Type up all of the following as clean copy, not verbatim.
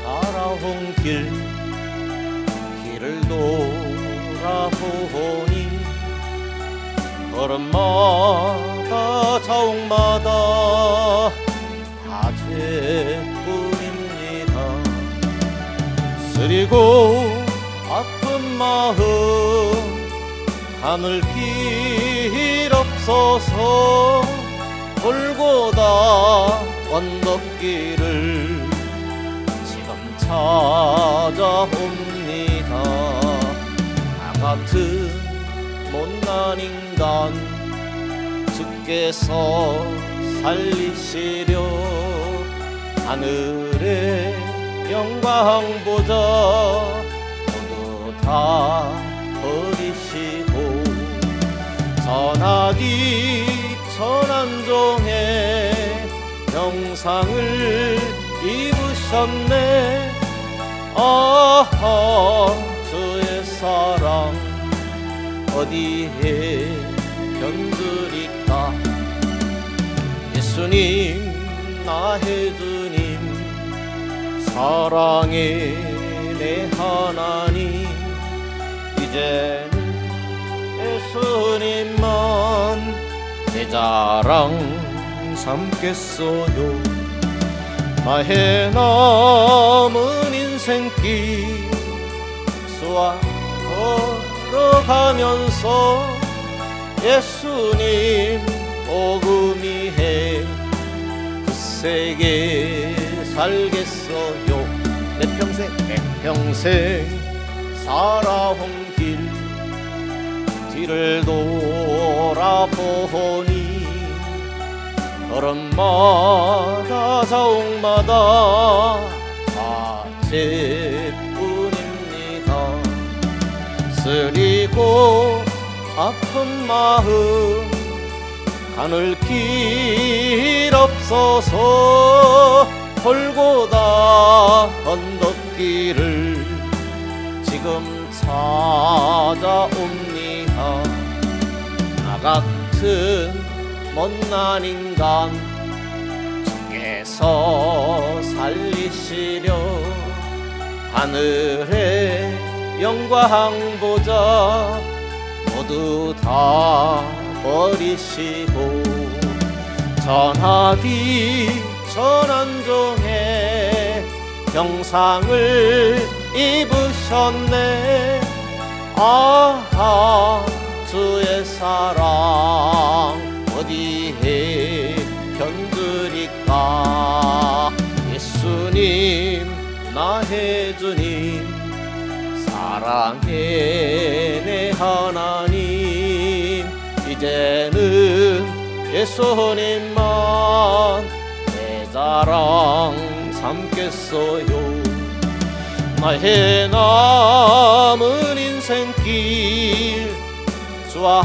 살아온 길을 돌아보니 걸음마다 자옥마다 다 죄뿐입니다. 쓰리고 아픈 마음 하늘 길 없어서 돌고다 언덕길을 지금 찾아옵니다. 나 같은 못난 인간 주께서 살리시려 하늘의 영광 보자 모두 다 버리시고 전하기 천한종의 형상을 입으셨네. 아하 주의 사랑 어디에 견드릴까. 예수님 나의 주님 사랑의 내 하나님 이제는 예수님만 내 자랑 삼겠어요. 나의 남은 인생길 수와 걸어가면서 예수님 복음이해 굳세게 살겠어요. 내 평생 살아온 뒤를 돌아보니 걸음마다 자옥마다 다 죄뿐입니다. 쓰리고 아픈 마음 가눌 길 없어서 돌고다 언덕길을 지금 찾아옵니다. 나 같은 못난 인간 주께서 살리시려 하늘의 영광 보자 모두 다 버리시고 전하디 천한종의 형상을 입으셨네. 아하 주의 사랑 어디에 견드릴까. 예수님 나의 주님 사랑의 내 하나님 이제는 예수님만 내 자랑 삼겠어요. 나의 남은 인생길 주와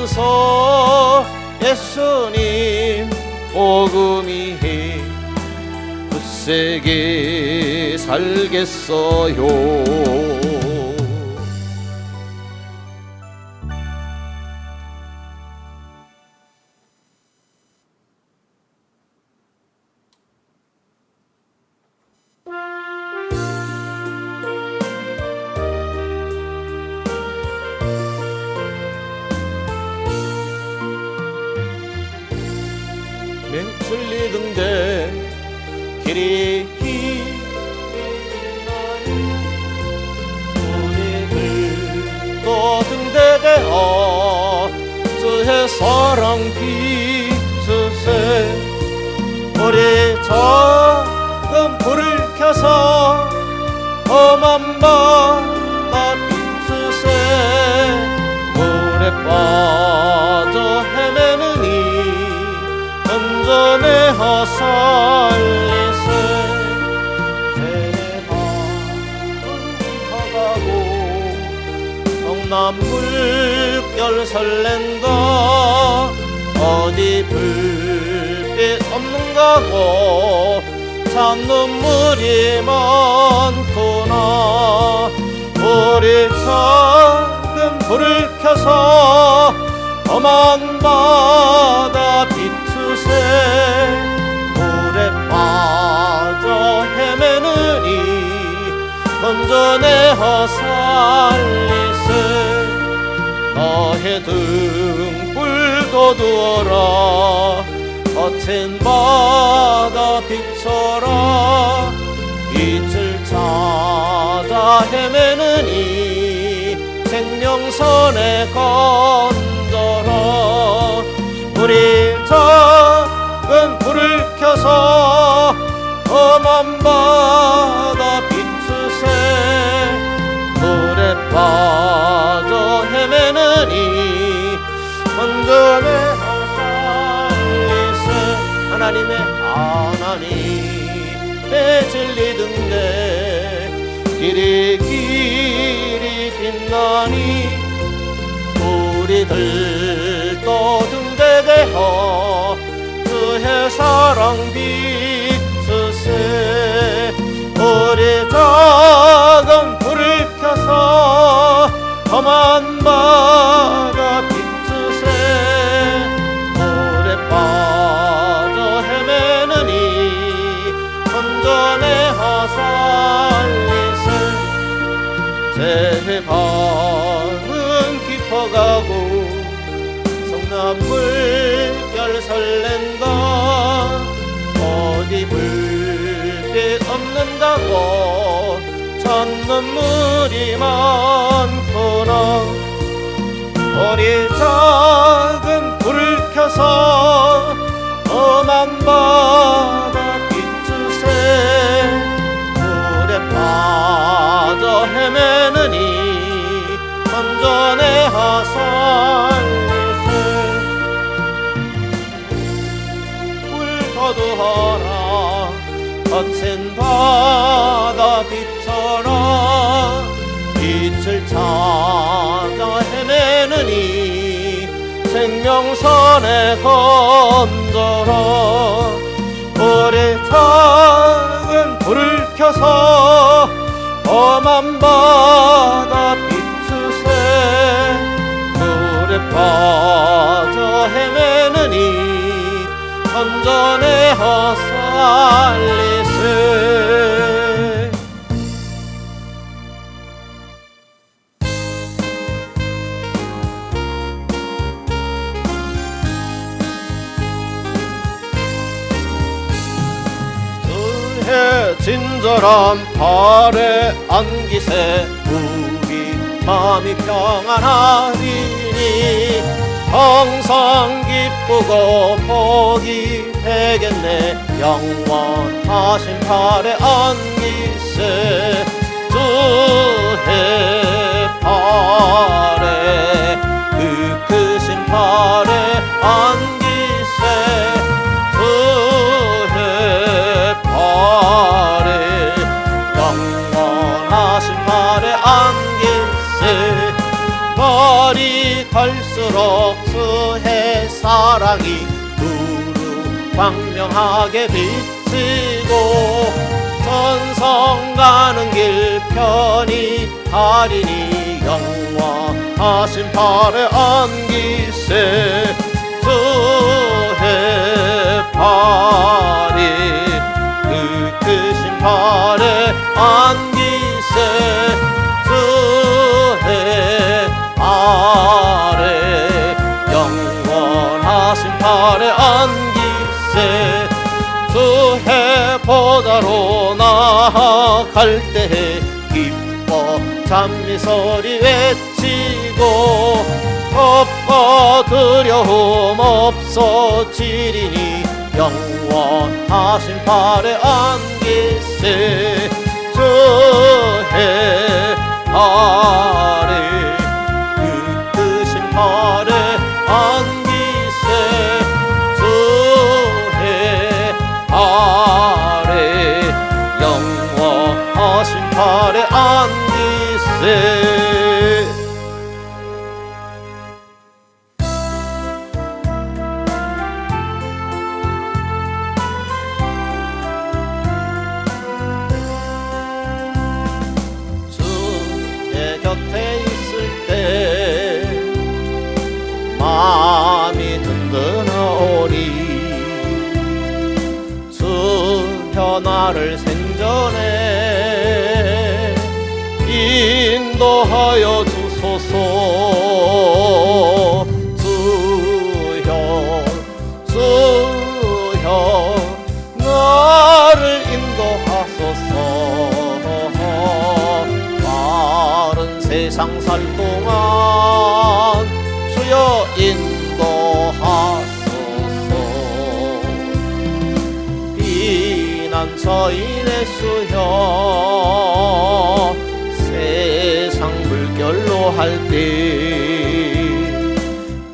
걸어가면서 예수님 복음이해 굳세게 살겠어요. 맨슬리던데 길이 우리들 또 등대되어 주의 사랑 비추세. 우리 작은 불을 켜서 험한 바다 비추세. 물에 빠져 헤매는 이 건져내어 살리세. 새해가 흥하가고 성남 물결 설렌다. 어디 불빛 없는가고 찬 눈물이 많구나. 우리 작은 불을 켜서 험한 바다 비추세. 물에 건져내어 살리세. 너의 등불도 두어라. 거친 바다 비춰라. 빛을 찾아 헤매는 이 생명선에 건져라. 우리 작은 불을 켜서 험한 바다 비추세. 물에 빠져 헤매는 이 건져내어 살리세. 하나님의 진리 등대 길이 빛나니 우리들도 등대되어 주의 사랑 비추세. 우리 작은 불을 켜서 험한 바다 비추세. 물에 빠져 헤매는 이 건져내어 살리세. 제방은 깊어가고 성남물 결 설렌다. 어디 불빛 없는다고 찬눈물이 많구나. 우리 작은 불을 켜서 험한 바다 비추세. 물에 빠져 헤매는 이 건져내어 살리세. 불 거두어라. 거친 바다 비춰라. 빛을 찾아 헤매는 이 생명선에 건져라. 우리 작은 불을 켜서 험한 바다 비추세. 물에 빠져 헤매는 이 건져내어 살리세. 친절한 발에 안기세. 우리 마음이 평안하리니 항상 기쁘고 복이 되겠네. 영원하신 발에 안기세. 주의 발에 그 크신 발에 안기세. 영원하신 발에 안길세. 발이 갈수록 주의 사랑이 두루 광명하게 비치고 천성 가는 길 편히 가리니 영원하신 발에 안길세. 주의 발이 그 크신 발에 안기세. 주의 발에 영원하신 발에 안기세. 주의 보좌로 나아갈 때에 기뻐 찬미소리 외치고 겁과 두려움 없어지리니 영원하신 발에 안기세. 주의 발에 그 크신 발에 안기세. 주의 발에 영원하신 발에 안기세. 곁에 있을 때 마음이 든든하오니 주여 나를 생전에 세상 살 동안 주여 인도하소서. 피난처인의 수여 세상 물결로 할 때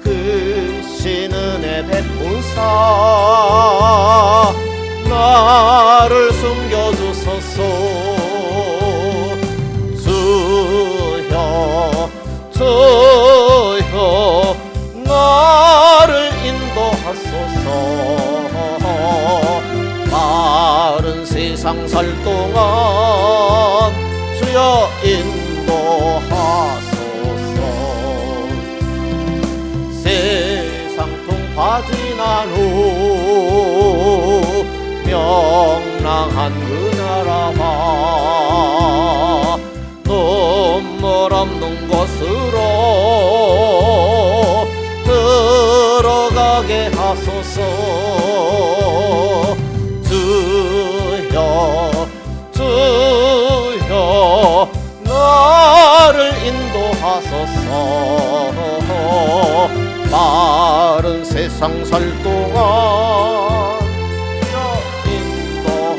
크신 은혜 베푸사 나를 숨겨주소서. 주여 주여 나를 인도하소서. 마른 세상 살 동안 주여 인도하소서. 세상 통파지난 후 명랑한 그 나라와 눈물 없는 곳으로 들어가게 하소서. 주여 주여 나를 인도하소서. 마른 세상 살 동안 주여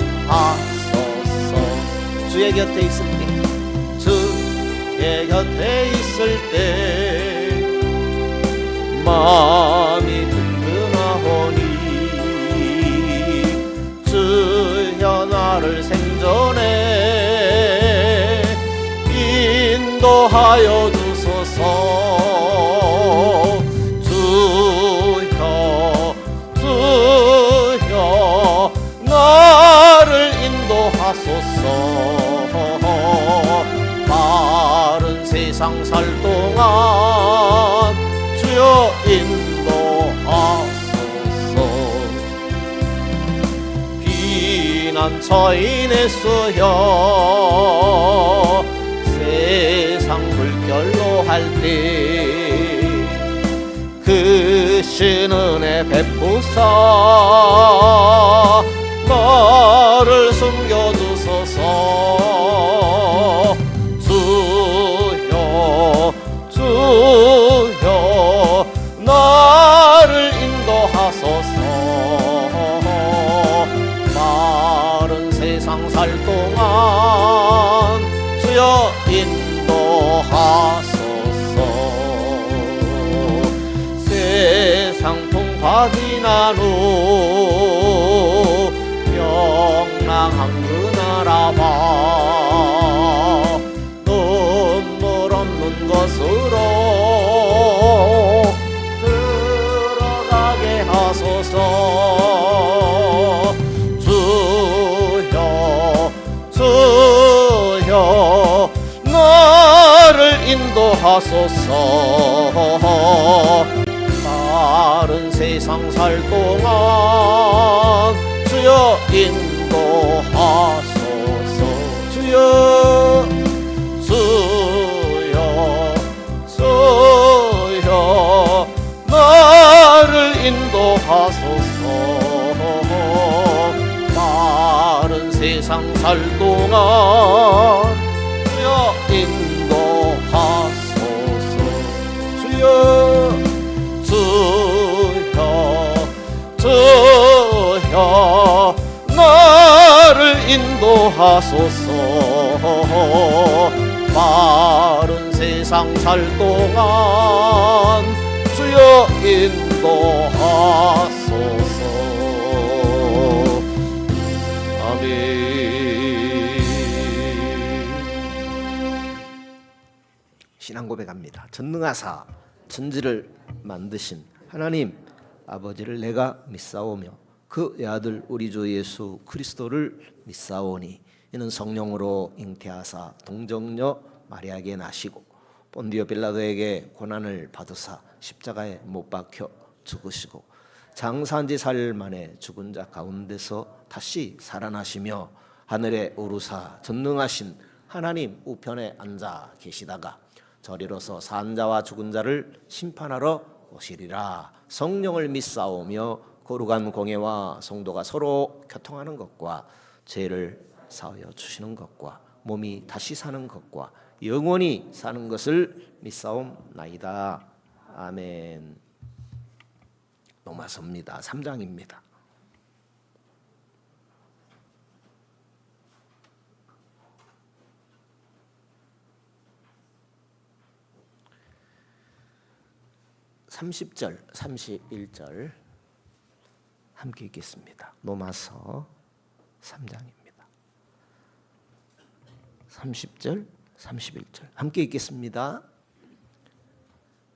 인도하소서. 주의 곁에 있을 때 주의 곁에 있을 때 마음이 든든하오니 주여 나를 생전에 인도하여 주소서. 주여 주여 나를 인도하소서. 마른 세상 살 동안 주여 인도하소서. 피난처인의 수여 세상 물결로 할 때 크신 은혜 베푸사 나를 숨겨주소서. 주여 주여 나를 인도하소서. 마른 세상 살 동안 주여 인도하소서. 세상 통파지난 후 명랑한 그 나라와 눈물 없는 것으로 들어가게 하소서. 주여 주여 나를 인도하소서. 마른 세상 살 동안 주여 인도하소서. 주여 주여 주여 나를 인도하소서. 마른 세상 살 동안 주여 인도하소서. 주여 주여 주여 나를 인도하소서. 마른 세상 살 동안 주여 인도하소서. 아멘. 신앙 고백합니다. 전능하사 천지를 만드신 하나님 아버지를 내가 믿사오며 그 아들 우리 주 예수 그리스도를 믿사오니 이는 성령으로 잉태하사 동정녀 마리아에게 나시고 본디오 빌라도에게 고난을 받으사 십자가에 못 박혀 죽으시고 장사한 지 사흘 만에 죽은 자 가운데서 다시 살아나시며 하늘에 오르사 전능하신 하나님 우편에 앉아 계시다가 저리로서 산 자와 죽은 자를 심판하러 오시리라. 성령을 믿사오며 거룩한 공예와 성도가 서로 교통하는 것과 죄를 사하여 주시는 것과 몸이 다시 사는 것과 영원히 사는 것을 믿사옵나이다. 아멘. 로마서입니다. 3장입니다. (30절) (31절) 함께 읽겠습니다. 로마서 3장입니다. 30절 31절 함께 읽겠습니다.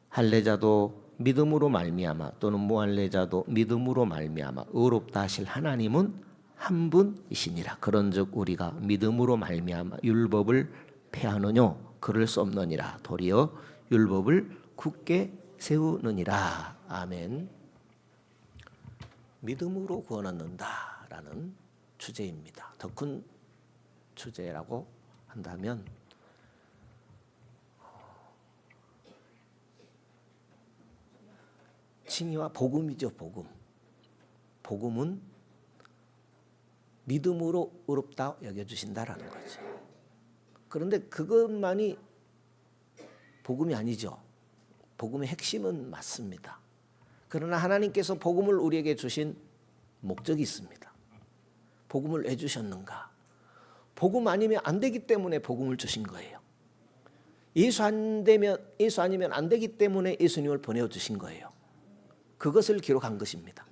할례자도 믿음으로 말미암아 또는 무할례자도 믿음으로 말미암아 의롭다 하실 하나님은 한 분이시니라. 그런즉 우리가 믿음으로 말미암아 율법을 폐하느뇨 그럴 수 없느니라. 도리어 율법을 굳게 세우느니라. 아멘. 믿음으로 구원 얻는다라는 주제입니다. 더 큰 주제라고 한다면 칭의와 복음이죠. 복음은 믿음으로 의롭다 여겨주신다라는 거죠. 그런데 그것만이 복음이 아니죠. 복음의 핵심은 맞습니다. 그러나 하나님께서 복음을 우리에게 주신 목적이 있습니다. 복음을 왜 주셨는가? 복음 아니면 안 되기 때문에 복음을 주신 거예요. 예수 아니면 안 되기 때문에 예수님을 보내주신 거예요. 그것을 기록한 것입니다.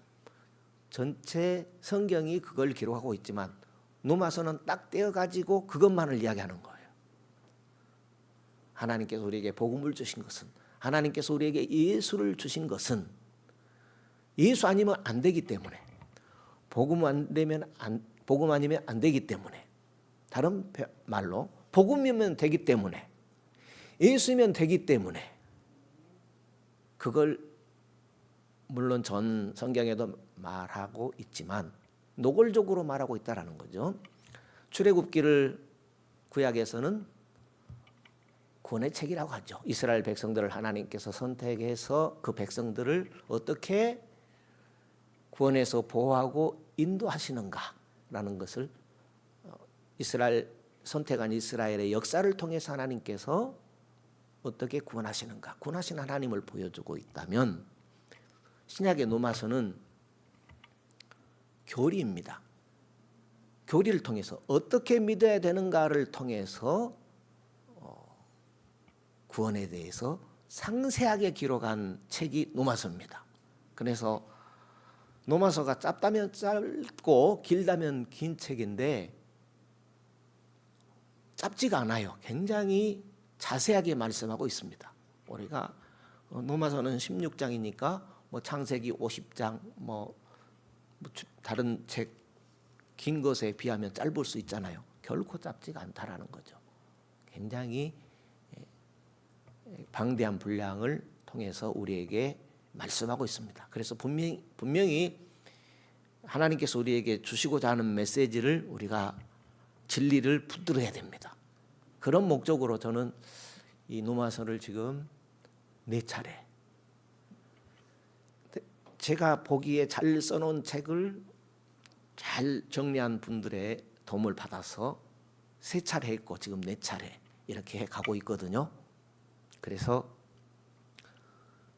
전체 성경이 그걸 기록하고 있지만 로마서는 딱 떼어가지고 그것만을 이야기하는 거예요. 하나님께서 우리에게 복음을 주신 것은, 하나님께서 우리에게 예수를 주신 것은 예수 아니면 안 되기 때문에, 복음 아니면 안 되기 때문에, 다른 말로 복음이면 되기 때문에, 예수면 되기 때문에, 그걸 물론 전 성경에도 말하고 있지만 노골적으로 말하고 있다라는 거죠. 출애굽기를 구약에서는 구원의 책이라고 하죠. 이스라엘 백성들을 하나님께서 선택해서 그 백성들을 어떻게 구원해서 보호하고 인도하시는가라는 것을 선택한 이스라엘의 역사를 통해서 하나님께서 어떻게 구원하시는가, 구원하신 하나님을 보여주고 있다면, 신약의 로마서는 교리입니다. 교리를 통해서 어떻게 믿어야 되는가를 통해서 구원에 대해서 상세하게 기록한 책이 로마서입니다. 그래서 로마서가 짧다면 짧고 길다면 긴 책인데 짧지가 않아요. 굉장히 자세하게 말씀하고 있습니다. 우리가 로마서는 16장이니까 창세기 50장 다른 책 긴 것에 비하면 짧을 수 있잖아요. 결코 짧지가 않다라는 거죠. 굉장히 방대한 분량을 통해서 우리에게 말씀하고 있습니다. 그래서 분명히 하나님께서 우리에게 주시고자 하는 메시지를 우리가 진리를 붙들어야 됩니다. 그런 목적으로 저는 이 로마서를 지금 4차례 제가 보기에 잘 써놓은 책을 잘 정리한 분들의 도움을 받아서 3차례 했고 지금 4차례 이렇게 가고 있거든요. 그래서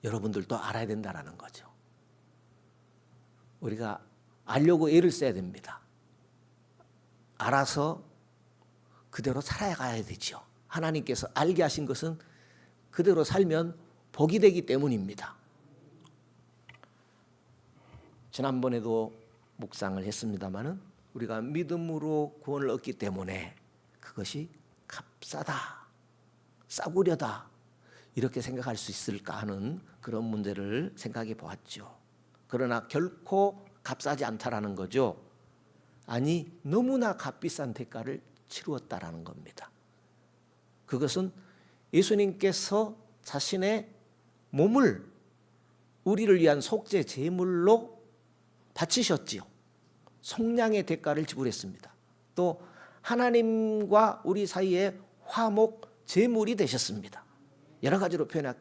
여러분들도 알아야 된다는 거죠. 우리가 알려고 애를 써야 됩니다. 알아서 그대로 살아가야 되죠. 하나님께서 알게 하신 것은 그대로 살면 복이 되기 때문입니다. 지난번에도 묵상을 했습니다마는 우리가 믿음으로 구원을 얻기 때문에 그것이 값싸다, 싸구려다 이렇게 생각할 수 있을까 하는 그런 문제를 생각해 보았죠. 그러나 결코 값싸지 않다라는 거죠. 아니, 너무나 값비싼 대가를 치루었다라는 겁니다. 그것은 예수님께서 자신의 몸을 우리를 위한 속죄 제물로 바치셨지요. 속량의 대가를 지불했습니다. 또 하나님과 우리 사이에 화목 제물이 되셨습니다. 여러 가지로 표현할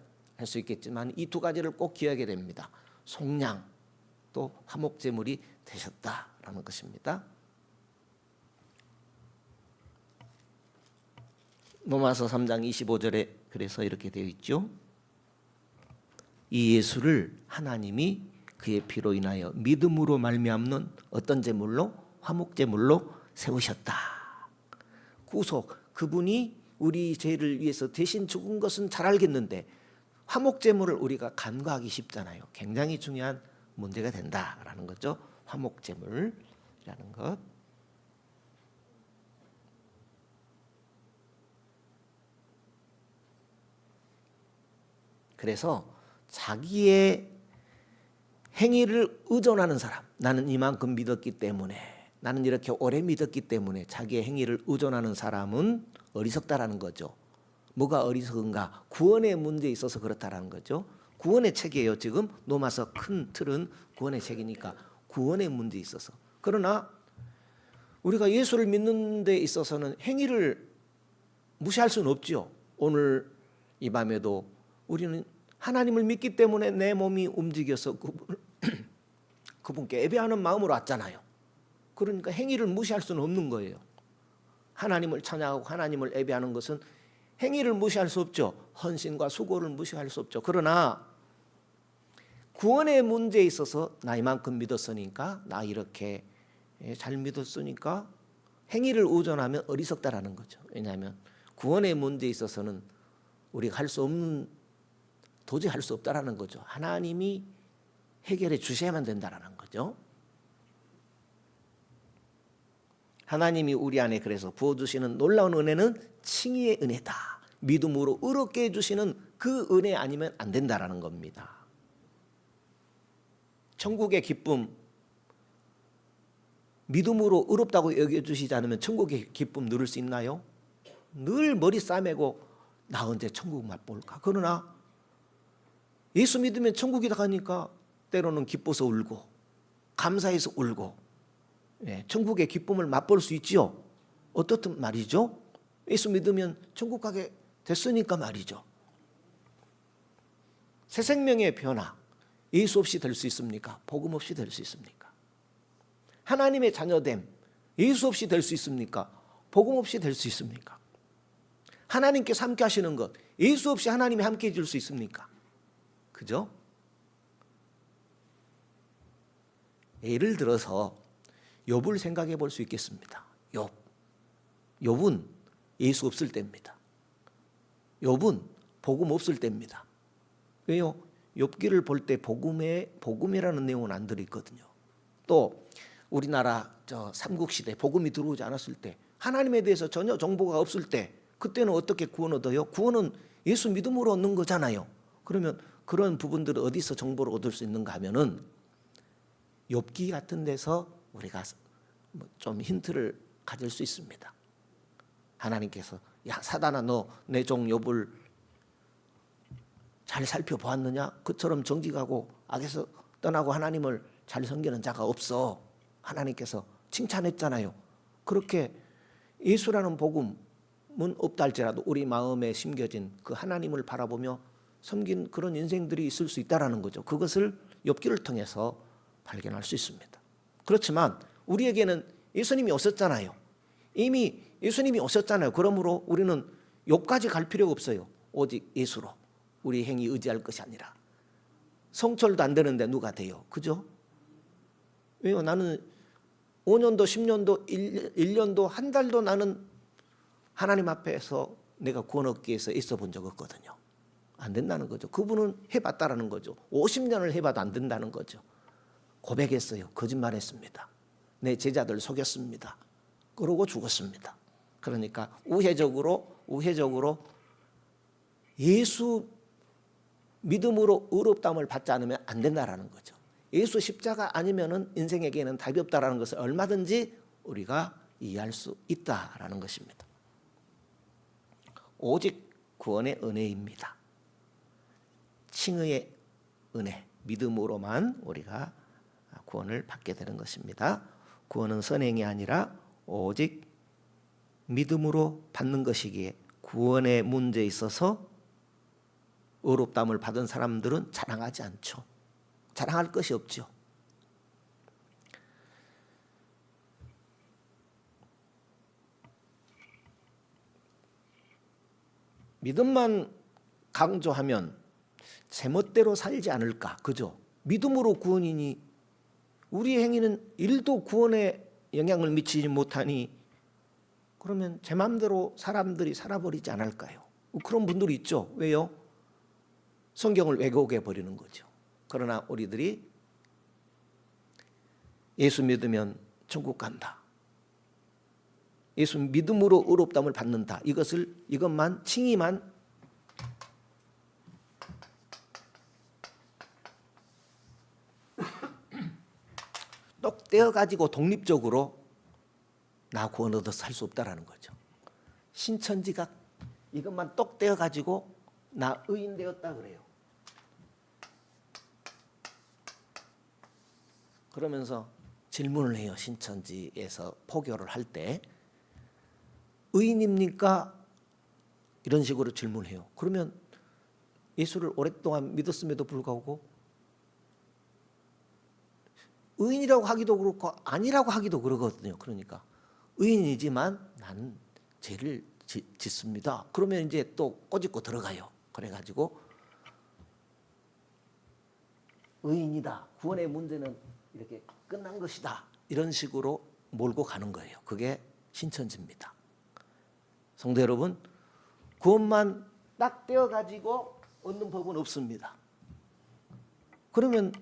수 있겠지만 이 2가지를 꼭 기억해야 됩니다. 속량 또 화목 제물이 되셨다라는 것입니다. 로마서 3장 25절에 그래서 이렇게 되어 있죠. 이 예수를 하나님이 그의 피로 인하여 믿음으로 말미암는 어떤 제물로? 화목제물로 세우셨다. 구속, 그분이 우리 죄를 위해서 대신 죽은 것은 잘 알겠는데 화목제물을 우리가 간과하기 쉽잖아요. 굉장히 중요한 문제가 된다라는 거죠. 화목제물이라는 것. 그래서 자기의 행위를 의존하는 사람, 나는 이만큼 믿었기 때문에, 나는 이렇게 오래 믿었기 때문에 자기의 행위를 의존하는 사람은 어리석다라는 거죠. 뭐가 어리석은가? 구원의 문제에 있어서 그렇다라는 거죠. 구원의 책이에요. 지금 로마서 큰 틀은 구원의 책이니까 구원의 문제에 있어서. 그러나 우리가 예수를 믿는 데 있어서는 행위를 무시할 수는 없죠. 오늘 이 밤에도 우리는 하나님을 믿기 때문에 내 몸이 움직여서 그분께 예배하는 마음으로 왔잖아요. 그러니까 행위를 무시할 수는 없는 거예요. 하나님을 찬양하고 하나님을 예배하는 것은 행위를 무시할 수 없죠. 헌신과 수고를 무시할 수 없죠. 그러나 구원의 문제에 있어서 나 이만큼 믿었으니까, 나 이렇게 잘 믿었으니까 행위를 의존하면 어리석다라는 거죠. 왜냐하면 구원의 문제에 있어서는 우리가 할 수 없는, 도저히 할 수 없다라는 거죠. 하나님이 해결해 주셔야만 된다라는 거죠. 하나님이 우리 안에 그래서 부어주시는 놀라운 은혜는 칭의의 은혜다. 믿음으로 의롭게 해주시는 그 은혜 아니면 안 된다라는 겁니다. 천국의 기쁨, 믿음으로 의롭다고 여겨주시지 않으면 천국의 기쁨 누릴 수 있나요? 늘 머리 싸매고 나 언제 천국 맛볼까? 그러나 예수 믿으면 천국이다 가니까 때로는 기뻐서 울고 감사해서 울고, 천국의 기쁨을 맛볼 수 있지요. 어떻든 말이죠. 예수 믿으면 천국 가게 됐으니까 말이죠. 새 생명의 변화, 예수 없이 될 수 있습니까? 복음 없이 될 수 있습니까? 하나님의 자녀됨, 예수 없이 될 수 있습니까? 복음 없이 될 수 있습니까? 하나님께서 함께 하시는 것, 예수 없이 하나님이 함께 해줄 수 있습니까? 그죠? 예를 들어서 욥을 생각해 볼 수 있겠습니다. 욥은 예수 없을 때입니다. 욥은 복음 없을 때입니다. 왜요? 욥기를 볼 때 복음이라는 내용은 안 들어있거든요. 또 우리나라 삼국시대 복음이 들어오지 않았을 때, 하나님에 대해서 전혀 정보가 없을 때, 그때는 어떻게 구원 얻어요? 구원은 예수 믿음으로 얻는 거잖아요. 그러면 그런 부분들을 어디서 정보를 얻을 수 있는가 하면은 욥기 같은 데서 우리가 좀 힌트를 가질 수 있습니다. 하나님께서 야 사단아, 너 내 종 욥을 잘 살펴보았느냐? 그처럼 정직하고 악에서 떠나고 하나님을 잘 섬기는 자가 없어. 하나님께서 칭찬했잖아요. 그렇게 예수라는 복음은 없다 할지라도 우리 마음에 심겨진 그 하나님을 바라보며 섬긴 그런 인생들이 있을 수 있다라는 거죠. 그것을 욥기를 통해서 발견할 수 있습니다. 그렇지만 우리에게는 예수님이 오셨잖아요. 이미 예수님이 오셨잖아요. 그러므로 우리는 욥까지 갈 필요가 없어요. 오직 예수로 우리 행위 의지할 것이 아니라. 성철도 안 되는데 누가 돼요? 그죠? 왜요? 나는 5년도 10년도 1년도 한 달도 나는 하나님 앞에서 내가 구원 얻기 위해서 있어 본 적 없거든요. 안 된다는 거죠. 그분은 해봤다라는 거죠. 50년을 해봐도 안 된다는 거죠. 고백했어요. 거짓말했습니다. 내 제자들 속였습니다. 그러고 죽었습니다. 그러니까 우회적으로 예수 믿음으로 의롭다함을 받지 않으면 안 된다라는 거죠. 예수 십자가 아니면은 인생에게는 답이 없다라는 것을 얼마든지 우리가 이해할 수 있다라는 것입니다. 오직 구원의 은혜입니다. 칭의의 은혜, 믿음으로만 우리가 구원을 받게 되는 것입니다. 구원은 선행이 아니라 오직 믿음으로 받는 것이기에 구원의 문제에 있어서 의롭다함을 받은 사람들은 자랑하지 않죠. 자랑할 것이 없죠. 믿음만 강조하면 제멋대로 살지 않을까, 그죠? 믿음으로 구원이니 우리 행위는 일도 구원에 영향을 미치지 못하니 그러면 제 마음대로 사람들이 살아버리지 않을까요? 그런 분들이 있죠. 왜요? 성경을 왜곡해 버리는 거죠. 그러나 우리들이 예수 믿으면 천국 간다, 예수 믿음으로 의롭다함을 받는다, 이것만 칭의만 똑 떼어가지고 독립적으로 나 구원 얻어서 살 수 없다라는 거죠. 신천지가 이것만 똑 떼어가지고 나 의인 되었다 그래요. 그러면서 질문을 해요. 신천지에서 포교를 할 때 의인입니까? 이런 식으로 질문해요. 그러면 예수를 오랫동안 믿었음에도 불구하고 의인이라고 하기도 그렇고 아니라고 하기도 그러거든요. 그러니까 의인이지만 나는 죄를 짓습니다. 그러면 이제 또 꼬집고 들어가요. 그래가지고 의인이다, 구원의 문제는 이렇게 끝난 것이다, 이런 식으로 몰고 가는 거예요. 그게 신천지입니다. 성도 여러분, 구원만 딱 떼어가지고 얻는 법은 없습니다. 그러면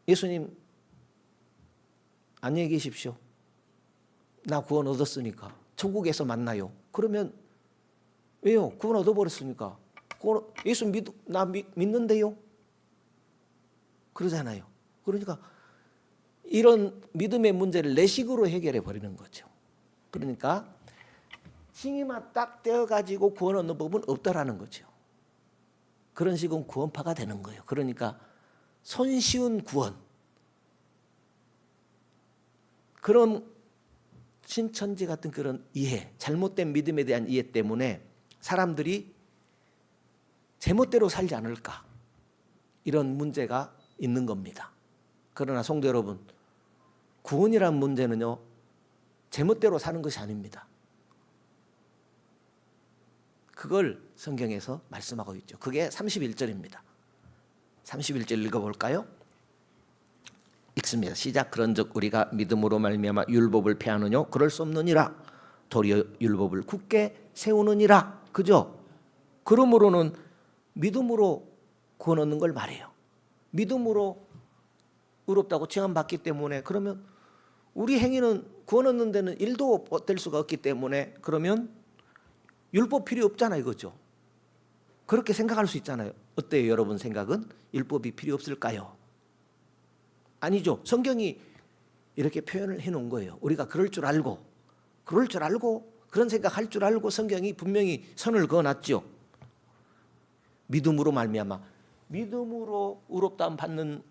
예수님 안녕히 계십시오, 나 구원 얻었으니까 천국에서 만나요. 그러면 왜요? 구원 얻어버렸으니까 예수 나 믿는데요? 그러잖아요. 그러니까 이런 믿음의 문제를 내 식으로 해결해 버리는 거죠. 그러니까 칭의만 딱 떼어가지고 구원 얻는 법은 없다라는 거죠. 그런 식은 구원파가 되는 거예요. 그러니까 손쉬운 구원, 그런 신천지 같은 그런 이해, 잘못된 믿음에 대한 이해 때문에 사람들이 제멋대로 살지 않을까, 이런 문제가 있는 겁니다. 그러나 성도 여러분, 구원이라는 문제는요, 제멋대로 사는 것이 아닙니다. 그걸 성경에서 말씀하고 있죠. 그게 31절입니다. 31절 읽어볼까요? 읽습니다. 시작. 그런즉 우리가 믿음으로 말미암아 율법을 폐하느뇨? 그럴 수 없느니라. 도리어 율법을 굳게 세우느니라. 그죠? 그러므로는 믿음으로 구원 얻는 걸 말해요. 믿음으로 의롭다고 칭함받기 때문에, 그러면 우리 행위는 구원 얻는 데는 일도 될 수가 없기 때문에 그러면 율법 필요 없잖아요. 이거죠. 그렇게 생각할 수 있잖아요. 어때요? 여러분 생각은 율법이 필요 없을까요? 아니죠. 성경이 이렇게 표현을 해놓은 거예요. 우리가 그럴 줄 알고 그런 생각할 줄 알고 성경이 분명히 선을 그어놨죠. 믿음으로 말미암아, 믿음으로 의롭다함 받는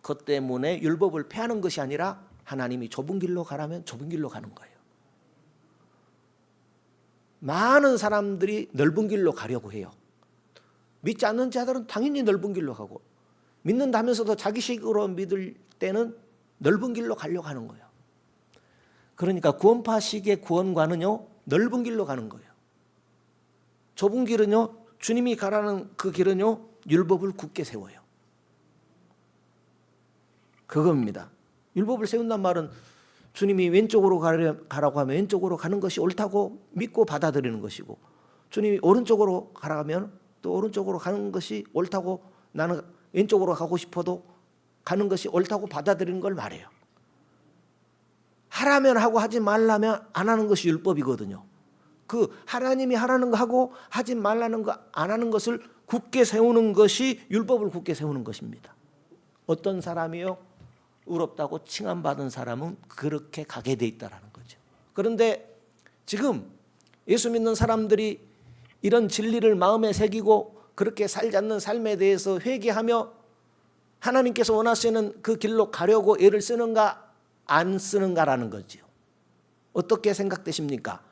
것 때문에 율법을 폐하는 것이 아니라 하나님이 좁은 길로 가라면 좁은 길로 가는 거예요. 많은 사람들이 넓은 길로 가려고 해요. 믿지 않는 자들은 당연히 넓은 길로 가고, 믿는다면서도 자기식으로 믿을 때는 넓은 길로 가려고 하는 거예요. 그러니까 구원파식의 구원관은요, 넓은 길로 가는 거예요. 좁은 길은요, 주님이 가라는 그 길은요, 율법을 굳게 세워요. 그겁니다. 율법을 세운단 말은 주님이 왼쪽으로 가라고 하면 왼쪽으로 가는 것이 옳다고 믿고 받아들이는 것이고, 주님이 오른쪽으로 가라고 하면 또 오른쪽으로 가는 것이 옳다고, 나는 왼쪽으로 가고 싶어도 가는 것이 옳다고 받아들이는 걸 말해요. 하라면 하고 하지 말라면 안 하는 것이 율법이거든요. 그 하나님이 하라는 거 하고 하지 말라는 거 안 하는 것을 굳게 세우는 것이 율법을 굳게 세우는 것입니다. 어떤 사람이요? 의롭다고 칭함받은 사람은 그렇게 가게 돼 있다라는 거죠. 그런데 지금 예수 믿는 사람들이 이런 진리를 마음에 새기고 그렇게 살지 않는 삶에 대해서 회개하며 하나님께서 원하시는 그 길로 가려고 애를 쓰는가 안 쓰는가라는 거죠. 어떻게 생각되십니까?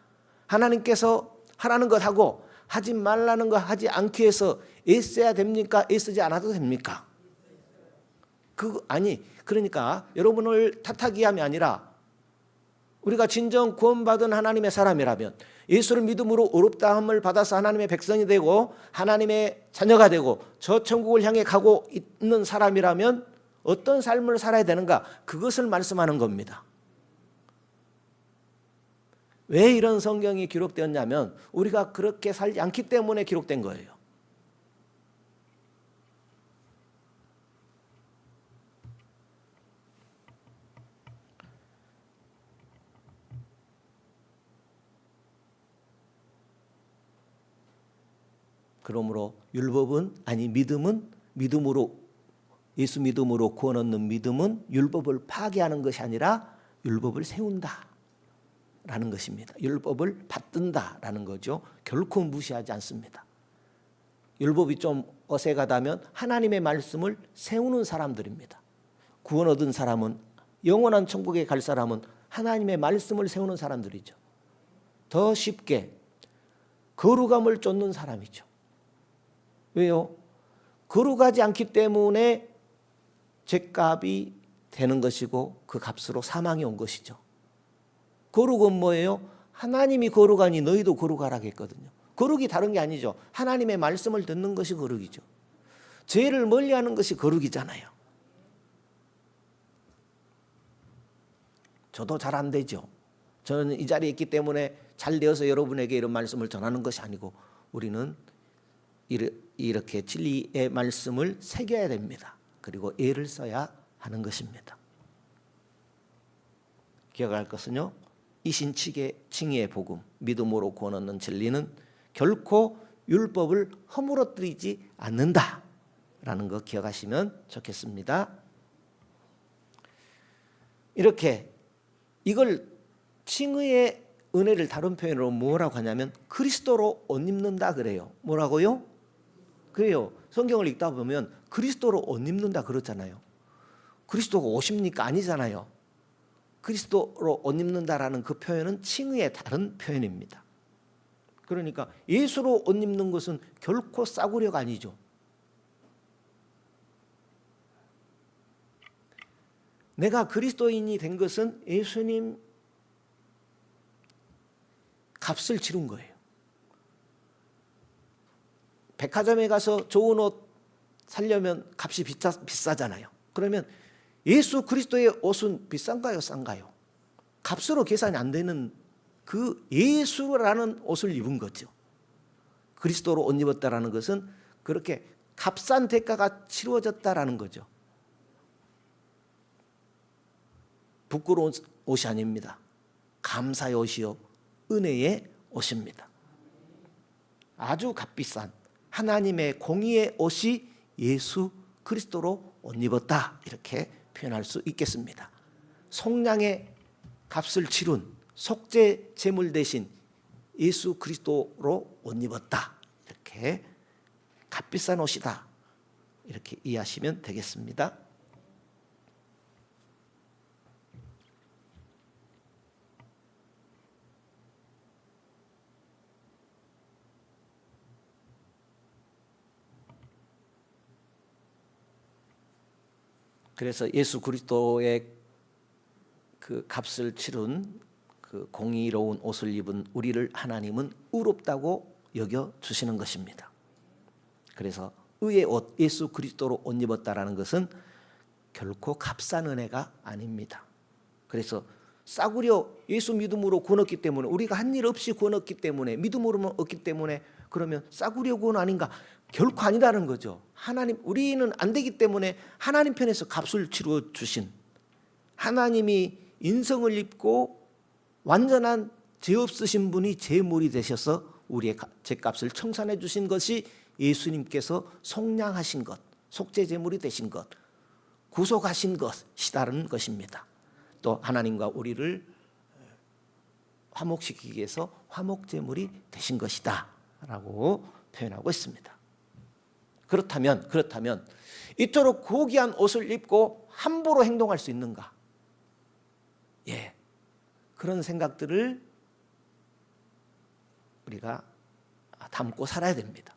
하나님께서 하라는 것 하고 하지 말라는 것 하지 않기 위해서 애써야 됩니까? 애쓰지 않아도 됩니까? 그러니까 여러분을 탓하기 함이 아니라, 우리가 진정 구원받은 하나님의 사람이라면, 예수를 믿음으로 의롭다함을 받아서 하나님의 백성이 되고 하나님의 자녀가 되고 저 천국을 향해 가고 있는 사람이라면 어떤 삶을 살아야 되는가, 그것을 말씀하는 겁니다. 왜 이런 성경이 기록되었냐면 우리가 그렇게 살지 않기 때문에 기록된 거예요. 그러므로 율법은, 아니 믿음은, 믿음으로, 예수 믿음으로 구원 얻는 믿음은 율법을 파괴하는 것이 아니라 율법을 세운다 라는 것입니다. 율법을 받든다 라는 거죠. 결코 무시하지 않습니다. 율법이 좀 어색하다면 하나님의 말씀을 세우는 사람들입니다. 구원 얻은 사람은, 영원한 천국에 갈 사람은 하나님의 말씀을 세우는 사람들이죠. 더 쉽게 거룩함을 쫓는 사람이죠. 왜요? 거룩하지 않기 때문에 죗값이 되는 것이고 그 값으로 사망이 온 것이죠. 거룩은 뭐예요? 하나님이 거룩하니 너희도 거룩하라 했거든요. 거룩이 다른 게 아니죠. 하나님의 말씀을 듣는 것이 거룩이죠. 죄를 멀리하는 것이 거룩이잖아요. 저도 잘 안 되죠. 저는 이 자리에 있기 때문에 잘 되어서 여러분에게 이런 말씀을 전하는 것이 아니고 우리는 이렇게 진리의 말씀을 새겨야 됩니다. 그리고 애를 써야 하는 것입니다. 기억할 것은요, 이신치계 칭의의 복음, 믿음으로 구원 얻는 진리는 결코 율법을 허물어뜨리지 않는다라는 거 기억하시면 좋겠습니다. 이렇게 이걸 칭의의 은혜를 다른 표현으로 뭐라고 하냐면 그리스도로 옷 입는다 그래요. 뭐라고요? 그래요. 성경을 읽다 보면 그리스도로 옷 입는다 그러잖아요. 그리스도가 옷입니까? 아니잖아요. 그리스도로 옷 입는다라는 그 표현은 칭의의 다른 표현입니다. 그러니까 예수로 옷 입는 것은 결코 싸구려가 아니죠. 내가 그리스도인이 된 것은 예수님 값을 치른 거예요. 백화점에 가서 좋은 옷 사려면 값이 비싸잖아요. 그러면 예수 그리스도의 옷은 비싼가요? 싼가요? 값으로 계산이 안 되는 그 예수라는 옷을 입은 거죠. 그리스도로 옷 입었다라는 것은 그렇게 값싼 대가가 치루어졌다라는 거죠. 부끄러운 옷이 아닙니다. 감사의 옷이요, 은혜의 옷입니다. 아주 값비싼 하나님의 공의의 옷이 예수 그리스도로 옷 입었다, 이렇게 표현할 수 있겠습니다. 속량의 값을 치룬 속죄 제물 대신 예수 그리스도로 옷 입었다, 이렇게 값비싼 옷이다, 이렇게 이해하시면 되겠습니다. 그래서 예수 그리스도의 그 값을 치른 그 공의로운 옷을 입은 우리를 하나님은 의롭다고 여겨 주시는 것입니다. 그래서 의의 옷, 예수 그리스도로 옷 입었다라는 것은 결코 값싼 은혜가 아닙니다. 그래서 싸구려 예수 믿음으로 구원 얻기 때문에, 우리가 한 일 없이 구원 얻기 때문에, 믿음으로만 얻기 때문에 그러면 싸구려 구원 아닌가? 결코 아니다는 거죠. 하나님, 우리는 안 되기 때문에 하나님 편에서 값을 치루어 주신, 하나님이 인성을 입고 완전한 죄 없으신 분이 제물이 되셔서 우리의 죄값을 청산해 주신 것이 예수님께서 속량하신 것, 속죄 제물이 되신 것, 구속하신 것이라는 것입니다. 또 하나님과 우리를 화목시키기 위해서 화목제물이 되신 것이다 라고 표현하고 있습니다. 그렇다면 이토록 고귀한 옷을 입고 함부로 행동할 수 있는가? 예, 그런 생각들을 우리가 담고 살아야 됩니다.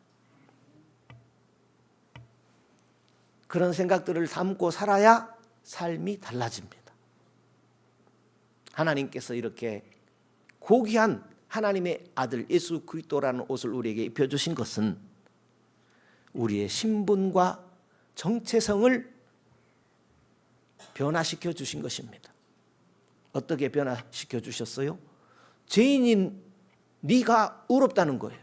그런 생각들을 담고 살아야 삶이 달라집니다. 하나님께서 이렇게 고귀한 하나님의 아들 예수 그리스도라는 옷을 우리에게 입혀주신 것은 우리의 신분과 정체성을 변화시켜 주신 것입니다. 어떻게 변화시켜 주셨어요? 죄인인 네가 의롭다는 거예요.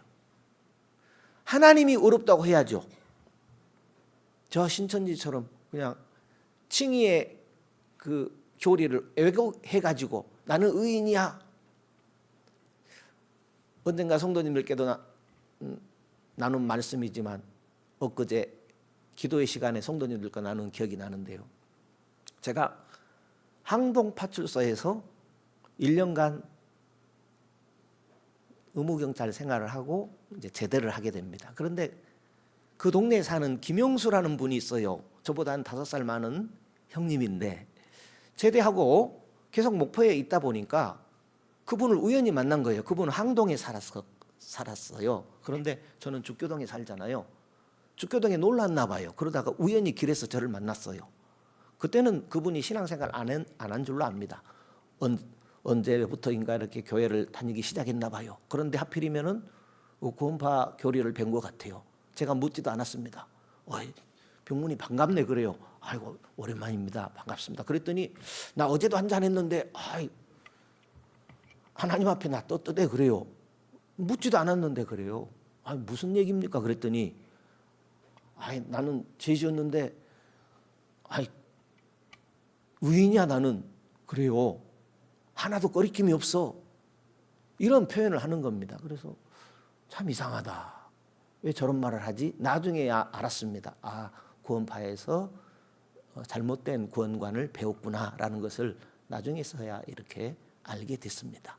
하나님이 의롭다고 해야죠. 저 신천지처럼 그냥 칭의의 그 교리를 왜곡해가지고 나는 의인이야. 언젠가 성도님들께도 나눈 말씀이지만 엊그제 기도의 시간에 성도님들과 나눈 기억이 나는데요. 제가 항동파출소에서 1년간 의무경찰 생활을 하고 이제 제대를 하게 됩니다. 그런데 그 동네에 사는 김용수라는 분이 있어요. 저보다 한 5살 많은 형님인데 제대하고 계속 목포에 있다 보니까 그분을 우연히 만난 거예요. 그분은 항동에 살았어요. 그런데 저는 죽교동에 살잖아요. 죽교동에 놀러 왔나 봐요. 그러다가 우연히 길에서 저를 만났어요. 그때는 그분이 신앙생활 안 한 줄로 압니다. 언제부터인가 이렇게 교회를 다니기 시작했나 봐요. 그런데 하필이면은 구원파 교리를 배운 것 같아요. 제가 묻지도 않았습니다. 병문이 반갑네 그래요. 아이고 오랜만입니다. 반갑습니다. 그랬더니 나 어제도 한잔 했는데 하나님 앞에 나 떳떳해 그래요. 묻지도 않았는데 그래요. 무슨 얘기입니까? 그랬더니 나는 죄 지었는데 의인이야 나는 그래요. 하나도 꺼리낌이 없어. 이런 표현을 하는 겁니다. 그래서 참 이상하다. 왜 저런 말을 하지? 나중에야 알았습니다. 구원파에서 잘못된 구원관을 배웠구나라는 것을 나중에서야 이렇게 알게 됐습니다.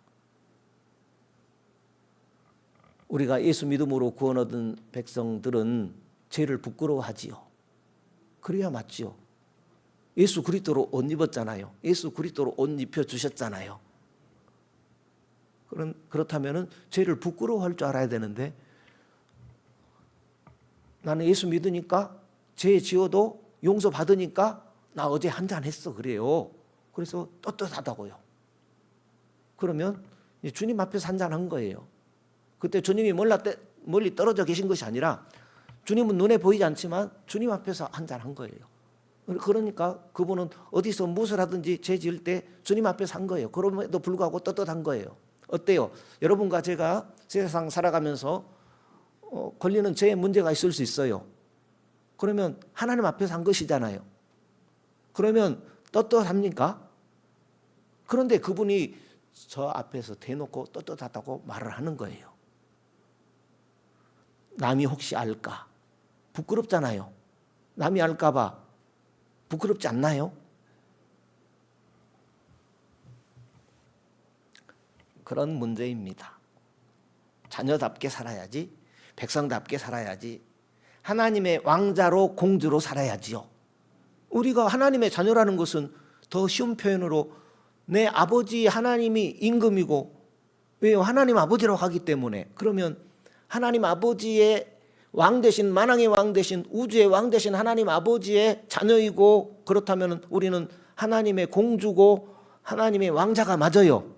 우리가 예수 믿음으로 구원 얻은 백성들은 죄를 부끄러워하지요. 그래야 맞지요. 예수 그리스도로 옷 입었잖아요. 예수 그리스도로 옷 입혀 주셨잖아요. 그렇다면은 죄를 부끄러워할 줄 알아야 되는데 나는 예수 믿으니까 죄 지어도 용서 받으니까 나 어제 한잔 했어 그래요. 그래서 떳떳하다고요. 그러면 주님 앞에서 한잔 한 거예요. 그때 주님이 멀리 떨어져 계신 것이 아니라 주님은 눈에 보이지 않지만 주님 앞에서 한잔 한 거예요. 그러니까 그분은 어디서 무엇을 하든지 죄 지을 때 주님 앞에서 한 거예요. 그럼에도 불구하고 떳떳한 거예요. 어때요? 여러분과 제가 세상 살아가면서 걸리는 죄에 문제가 있을 수 있어요. 그러면 하나님 앞에서 한 것이잖아요. 그러면 떳떳합니까? 그런데 그분이 저 앞에서 대놓고 떳떳하다고 말을 하는 거예요. 남이 혹시 알까? 부끄럽잖아요. 남이 알까 봐 부끄럽지 않나요? 그런 문제입니다. 자녀답게 살아야지, 백성답게 살아야지, 하나님의 왕자로 공주로 살아야지요. 우리가 하나님의 자녀라는 것은 더 쉬운 표현으로 내 아버지 하나님이 임금이고, 왜요? 하나님 아버지라고 하기 때문에. 그러면 하나님 아버지의 왕 대신, 만왕의 왕 대신, 우주의 왕 대신 하나님 아버지의 자녀이고, 그렇다면 우리는 하나님의 공주고 하나님의 왕자가 맞아요.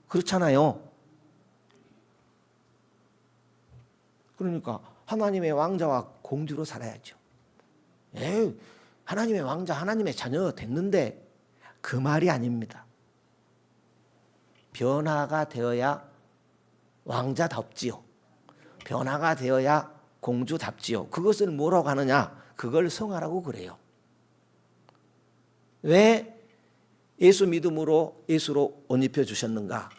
그렇잖아요. 그러니까 하나님의 왕자와 공주로 살아야죠. 하나님의 왕자, 하나님의 자녀 됐는데 그 말이 아닙니다. 변화가 되어야 왕자답지요. 변화가 되어야 공주답지요. 그것을 뭐라고 하느냐? 그걸 성화라고 그래요. 왜 예수 믿음으로 예수로 옷 입혀 주셨는가?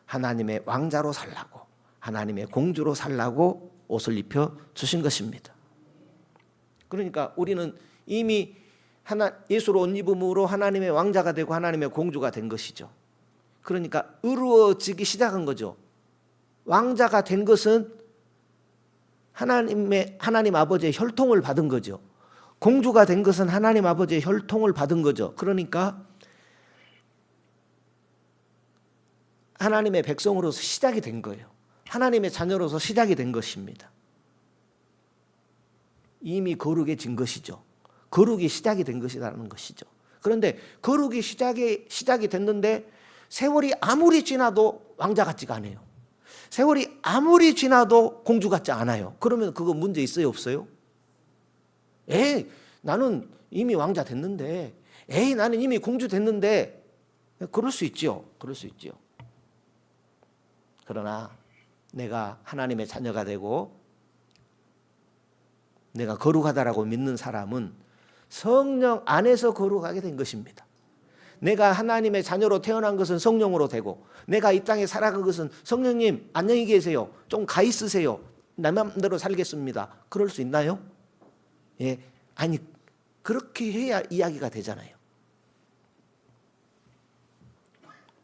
하나님의 왕자로 살라고, 하나님의 공주로 살라고 옷을 입혀 주신 것입니다. 그러니까 우리는 이미 예수로 옷 입음으로 하나님의 왕자가 되고 하나님의 공주가 된 것이죠. 그러니까 이루어지기 시작한 거죠. 왕자가 된 것은 하나님 아버지의 혈통을 받은 거죠. 공주가 된 것은 하나님 아버지의 혈통을 받은 거죠. 그러니까 하나님의 백성으로서 시작이 된 거예요. 하나님의 자녀로서 시작이 된 것입니다. 이미 거룩해진 것이죠. 거룩이 시작이 된 것이라는 것이죠. 그런데 거룩이 시작이 됐는데 세월이 아무리 지나도 왕자 같지가 않아요. 세월이 아무리 지나도 공주 같지 않아요. 그러면 그거 문제 있어요, 없어요? 에이, 나는 이미 왕자 됐는데, 에이, 나는 이미 공주 됐는데, 그럴 수 있죠. 그럴 수 있죠. 그러나 내가 하나님의 자녀가 되고 내가 거룩하다라고 믿는 사람은 성령 안에서 거룩하게 된 것입니다. 내가 하나님의 자녀로 태어난 것은 성령으로 되고, 내가 이 땅에 살아간 것은 성령님 안녕히 계세요, 좀 가 있으세요, 내 마음대로 살겠습니다, 그럴 수 있나요? 예, 아니, 그렇게 해야 이야기가 되잖아요.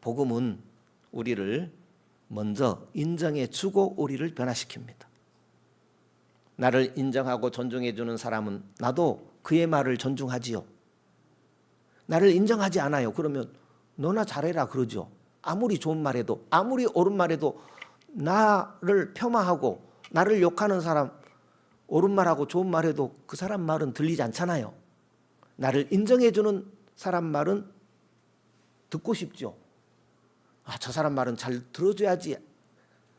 복음은 우리를 먼저 인정해 주고 우리를 변화시킵니다. 나를 인정하고 존중해 주는 사람은 나도 그의 말을 존중하지요. 나를 인정하지 않아요. 그러면 너나 잘해라 그러죠. 아무리 좋은 말해도, 아무리 옳은 말해도 나를 폄하하고 나를 욕하는 사람, 옳은 말하고 좋은 말해도 그 사람 말은 들리지 않잖아요. 나를 인정해 주는 사람 말은 듣고 싶죠. 아, 저 사람 말은 잘 들어줘야지.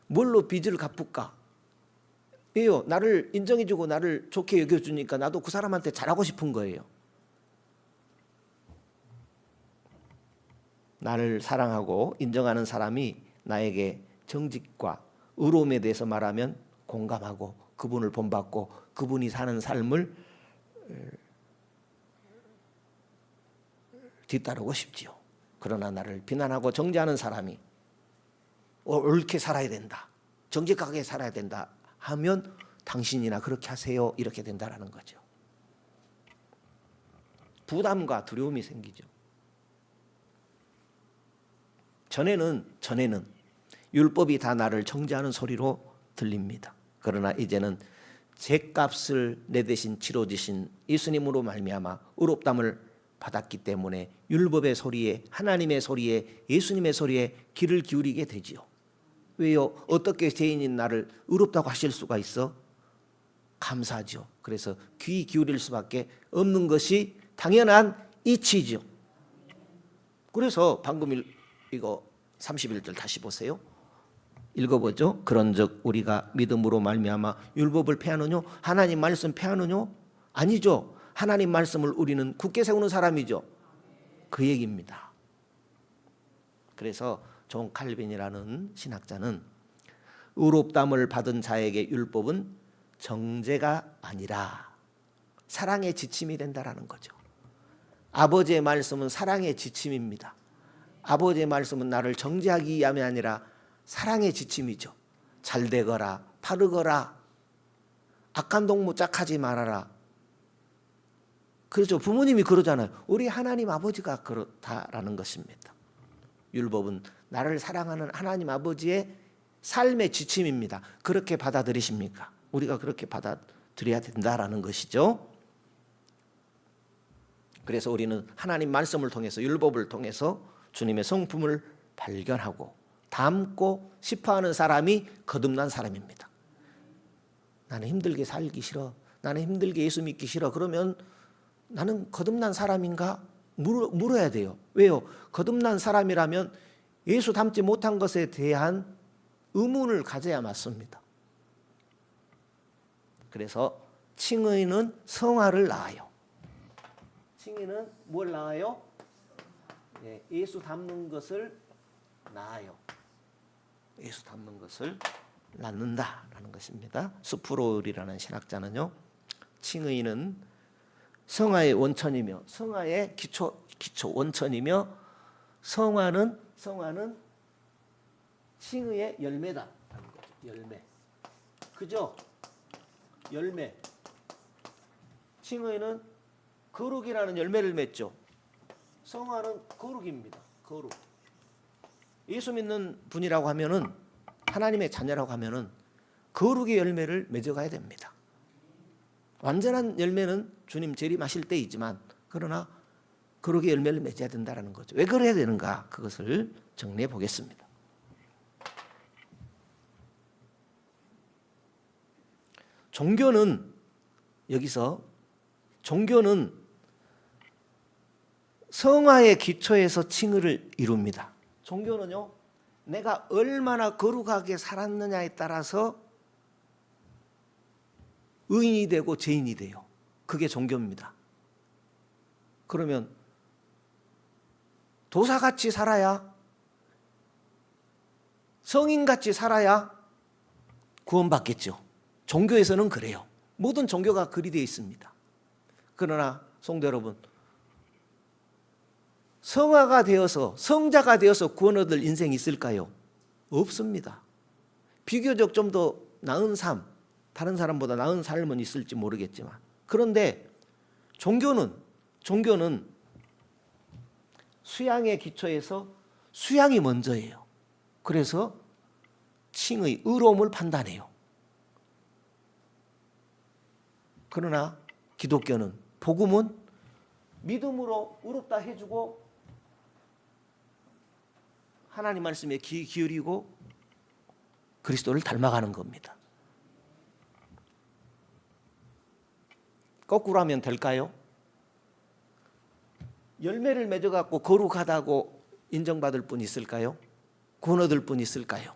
뭘로 빚을 갚을까? 왜요? 나를 인정해 주고 나를 좋게 여겨주니까 나도 그 사람한테 잘하고 싶은 거예요. 나를 사랑하고 인정하는 사람이 나에게 정직과 의로움에 대해서 말하면 공감하고 그분을 본받고 그분이 사는 삶을 뒤따르고 싶지요. 그러나 나를 비난하고 정죄하는 사람이 옳게 살아야 된다, 정직하게 살아야 된다 하면 당신이나 그렇게 하세요, 이렇게 된다라는 거죠. 부담과 두려움이 생기죠. 전에는 율법이 다 나를 정죄하는 소리로 들립니다. 그러나 이제는 죗값을 내 대신 치러주신 예수님으로 말미암아 의롭다함을 받았기 때문에 율법의 소리에, 하나님의 소리에, 예수님의 소리에 귀를 기울이게 되지요. 왜요? 어떻게 죄인인 나를 의롭다고 하실 수가 있어? 감사하죠. 그래서 귀 기울일 수밖에 없는 것이 당연한 이치죠. 그래서 방금 이거 31절 다시 보세요. 읽어보죠. 그런즉 우리가 믿음으로 말미암아 율법을 폐하느뇨? 하나님 말씀 폐하느뇨? 아니죠. 하나님 말씀을 우리는 굳게 세우는 사람이죠. 그 얘기입니다. 그래서 존 칼빈이라는 신학자는 의롭다함을 받은 자에게 율법은 정죄가 아니라 사랑의 지침이 된다라는 거죠. 아버지의 말씀은 사랑의 지침입니다. 아버지의 말씀은 나를 정죄하기 위함이 아니라 사랑의 지침이죠. 잘 되거라, 바르거라, 악한 동무 짝하지 말아라. 그렇죠. 부모님이 그러잖아요. 우리 하나님 아버지가 그렇다라는 것입니다. 율법은 나를 사랑하는 하나님 아버지의 삶의 지침입니다. 그렇게 받아들이십니까? 우리가 그렇게 받아들여야 된다라는 것이죠. 그래서 우리는 하나님 말씀을 통해서, 율법을 통해서 주님의 성품을 발견하고 담고 싶어하는 사람이 거듭난 사람입니다. 나는 힘들게 살기 싫어, 나는 힘들게 예수 믿기 싫어, 그러면 나는 거듭난 사람인가? 물어야 돼요. 왜요? 거듭난 사람이라면 예수 닮지 못한 것에 대한 의문을 가져야 맞습니다. 그래서 칭의는 성화를 낳아요. 칭의는 뭘 낳아요? 예수 닮는 것을 낳아요. 예수 닮는 것을 낳는다라는 것입니다. 스프롤이라는 신학자는요, 칭의는 성화의 원천이며, 성화의 기초 원천이며, 성화는 칭의의 열매다라는 거죠. 열매. 그죠? 열매. 칭의는 거룩이라는 열매를 맺죠. 성화는 거룩입니다. 거룩. 예수 믿는 분이라고 하면은, 하나님의 자녀라고 하면은 거룩의 열매를 맺어가야 됩니다. 완전한 열매는 주님 재림하실 때이지만, 그러나 거룩의 열매를 맺어야 된다는 거죠. 왜 그래야 되는가? 그것을 정리해 보겠습니다. 종교는 성화의 기초에서 칭의를 이룹니다. 종교는요, 내가 얼마나 거룩하게 살았느냐에 따라서 의인이 되고 죄인이 돼요. 그게 종교입니다. 그러면 도사같이 살아야, 성인같이 살아야 구원받겠죠. 종교에서는 그래요. 모든 종교가 그리 되어 있습니다. 그러나 성도 여러분, 성화가 되어서, 성자가 되어서 구원 얻을 인생이 있을까요? 없습니다. 비교적 좀 더 나은 삶, 다른 사람보다 나은 삶은 있을지 모르겠지만, 그런데 종교는 수양의 기초에서 수양이 먼저예요. 그래서 칭의, 의로움을 판단해요. 그러나 기독교는, 복음은 믿음으로 의롭다 해주고 하나님 말씀에 귀 기울이고 그리스도를 닮아가는 겁니다. 거꾸로 하면 될까요? 열매를 맺어갖고 거룩하다고 인정받을 분 있을까요? 구원 얻을 분 있을까요?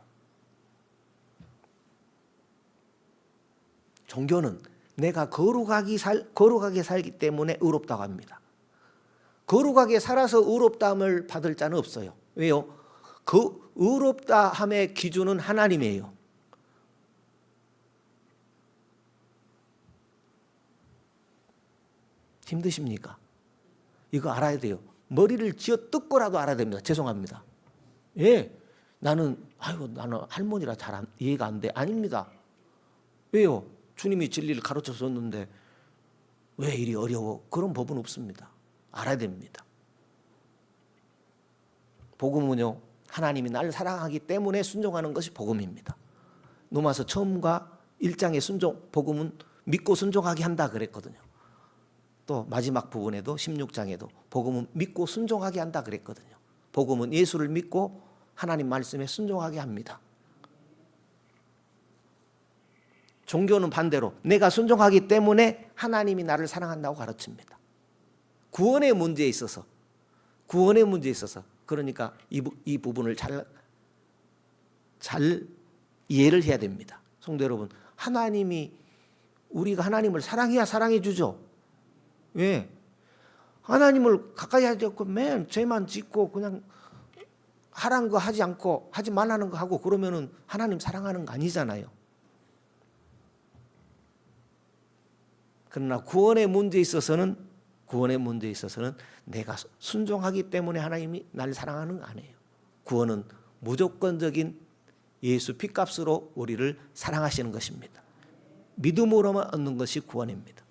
종교는 내가 거룩하게 살기 때문에 의롭다고 합니다. 거룩하게 살아서 의롭다함을 받을 자는 없어요. 왜요? 그 의롭다함의 기준은 하나님이에요. 힘드십니까? 이거 알아야 돼요. 머리를 쥐어 뜯고라도 알아야 됩니다. 죄송합니다. 예, 나는 할머니라 잘 이해가 안 돼. 아닙니다. 왜요? 주님이 진리를 가르쳐 줬는데 왜 이리 어려워? 그런 법은 없습니다. 알아야 됩니다. 복음은요, 하나님이 나를 사랑하기 때문에 순종하는 것이 복음입니다. 로마서 처음과 1장의 복음은 믿고 순종하게 한다 그랬거든요. 또 마지막 부분에도 16장에도 복음은 믿고 순종하게 한다 그랬거든요. 복음은 예수를 믿고 하나님 말씀에 순종하게 합니다. 종교는 반대로 내가 순종하기 때문에 하나님이 나를 사랑한다고 가르칩니다. 구원의 문제에 있어서 그러니까 이 부분을 잘 이해를 해야 됩니다. 성도 여러분, 우리가 하나님을 사랑해야 사랑해 주죠. 왜? 하나님을 가까이 하지 않고 맨 죄만 짓고 그냥 하라는 거 하지 않고 하지 말라는 거 하고 그러면은 하나님 사랑하는 거 아니잖아요. 그러나 구원의 문제에 있어서는 내가 순종하기 때문에 하나님이 나를 사랑하는 거 아니에요. 구원은 무조건적인 예수 피값으로 우리를 사랑하시는 것입니다. 믿음으로만 얻는 것이 구원입니다.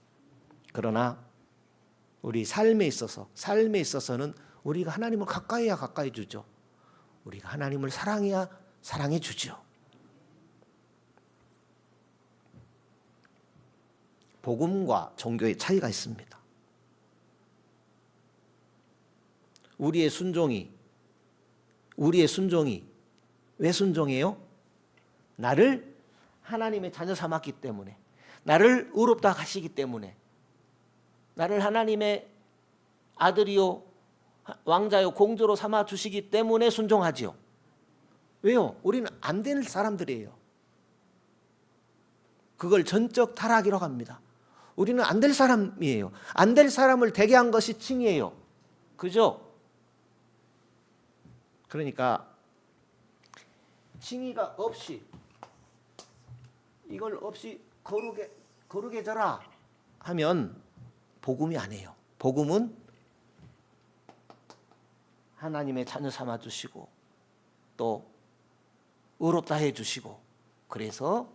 그러나 우리 삶에 있어서는 우리가 하나님을 가까이야 가까이 주죠. 우리가 하나님을 사랑해야 사랑해 주죠. 복음과 종교의 차이가 있습니다. 우리의 순종이 왜 순종해요? 나를 하나님의 자녀 삼았기 때문에, 나를 의롭다 하시기 때문에, 나를 하나님의 아들이요 왕자요 공주로 삼아 주시기 때문에 순종하지요. 왜요? 우리는 안 될 사람들이에요. 그걸 전적 타락이라고 합니다. 우리는 안 될 사람이에요. 안 될 사람을 되게 한 것이 칭이에요. 그죠? 그러니까 칭의가 없이, 이걸 없이 거룩해져라 하면 복음이 아니에요. 복음은 하나님의 자녀 삼아 주시고 또 의롭다 해 주시고 그래서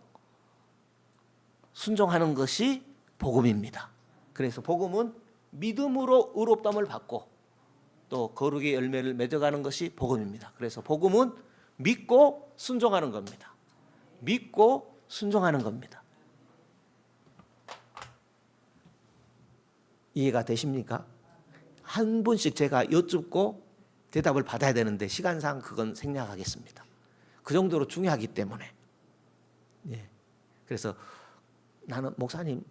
순종하는 것이 복음입니다. 그래서 복음은 믿음으로 의롭다함을 받고 또 거룩의 열매를 맺어가는 것이 복음입니다. 그래서 복음은 믿고 순종하는 겁니다. 믿고 순종하는 겁니다. 이해가 되십니까? 한 분씩 제가 여쭙고 대답을 받아야 되는데 시간상 그건 생략하겠습니다. 그 정도로 중요하기 때문에. 예. 그래서 나는 목사님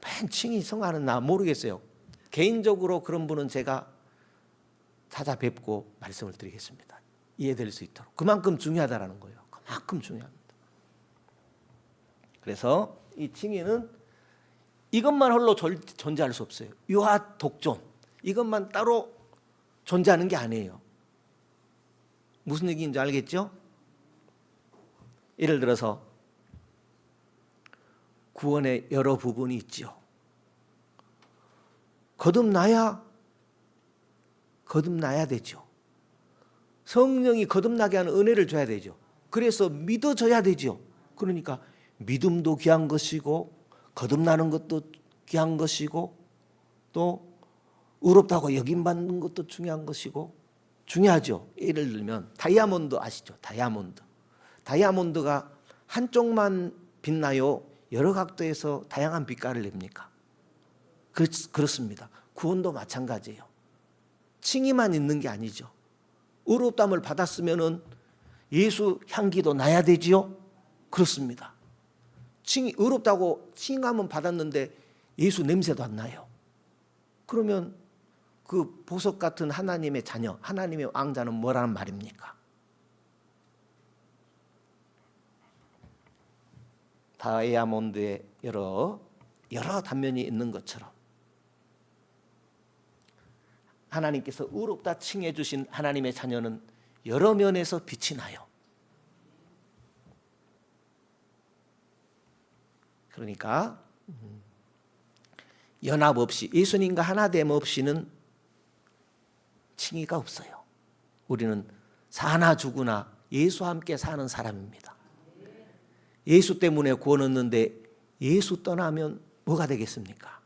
맨 칭이 성하는 나 모르겠어요. 개인적으로 그런 분은 제가 찾아뵙고 말씀을 드리겠습니다. 이해될 수 있도록 그만큼 중요하다라는 거예요. 그만큼 중요합니다. 그래서 이 칭의는 이것만 홀로 존재할 수 없어요. 유아 독존 이것만 따로 존재하는 게 아니에요. 무슨 얘기인지 알겠죠? 예를 들어서 구원의 여러 부분이 있죠. 거듭나야 되죠. 성령이 거듭나게 하는 은혜를 줘야 되죠. 그래서 믿어져야 되죠. 그러니까 믿음도 귀한 것이고 거듭나는 것도 귀한 것이고 또 의롭다고 여김받는 것도 중요한 것이고 중요하죠. 예를 들면 다이아몬드 아시죠? 다이아몬드가 한쪽만 빛나요? 여러 각도에서 다양한 빛깔을 냅니까? 그렇습니다. 구원도 마찬가지예요. 칭의만 있는 게 아니죠. 의롭다함을 받았으면은 예수 향기도 나야 되지요? 그렇습니다. 의롭다고 칭함은 받았는데 예수 냄새도 안 나요. 그러면 그 보석 같은 하나님의 자녀, 하나님의 왕자는 뭐라는 말입니까? 다이아몬드에 여러 단면이 있는 것처럼 하나님께서 의롭다 칭해 주신 하나님의 자녀는 여러 면에서 빛이 나요. 그러니까 연합 없이 예수님과 하나됨 없이는 칭의가 없어요. 우리는 사나 죽으나 예수와 함께 사는 사람입니다. 예수 때문에 구원 얻는데 예수 떠나면 뭐가 되겠습니까?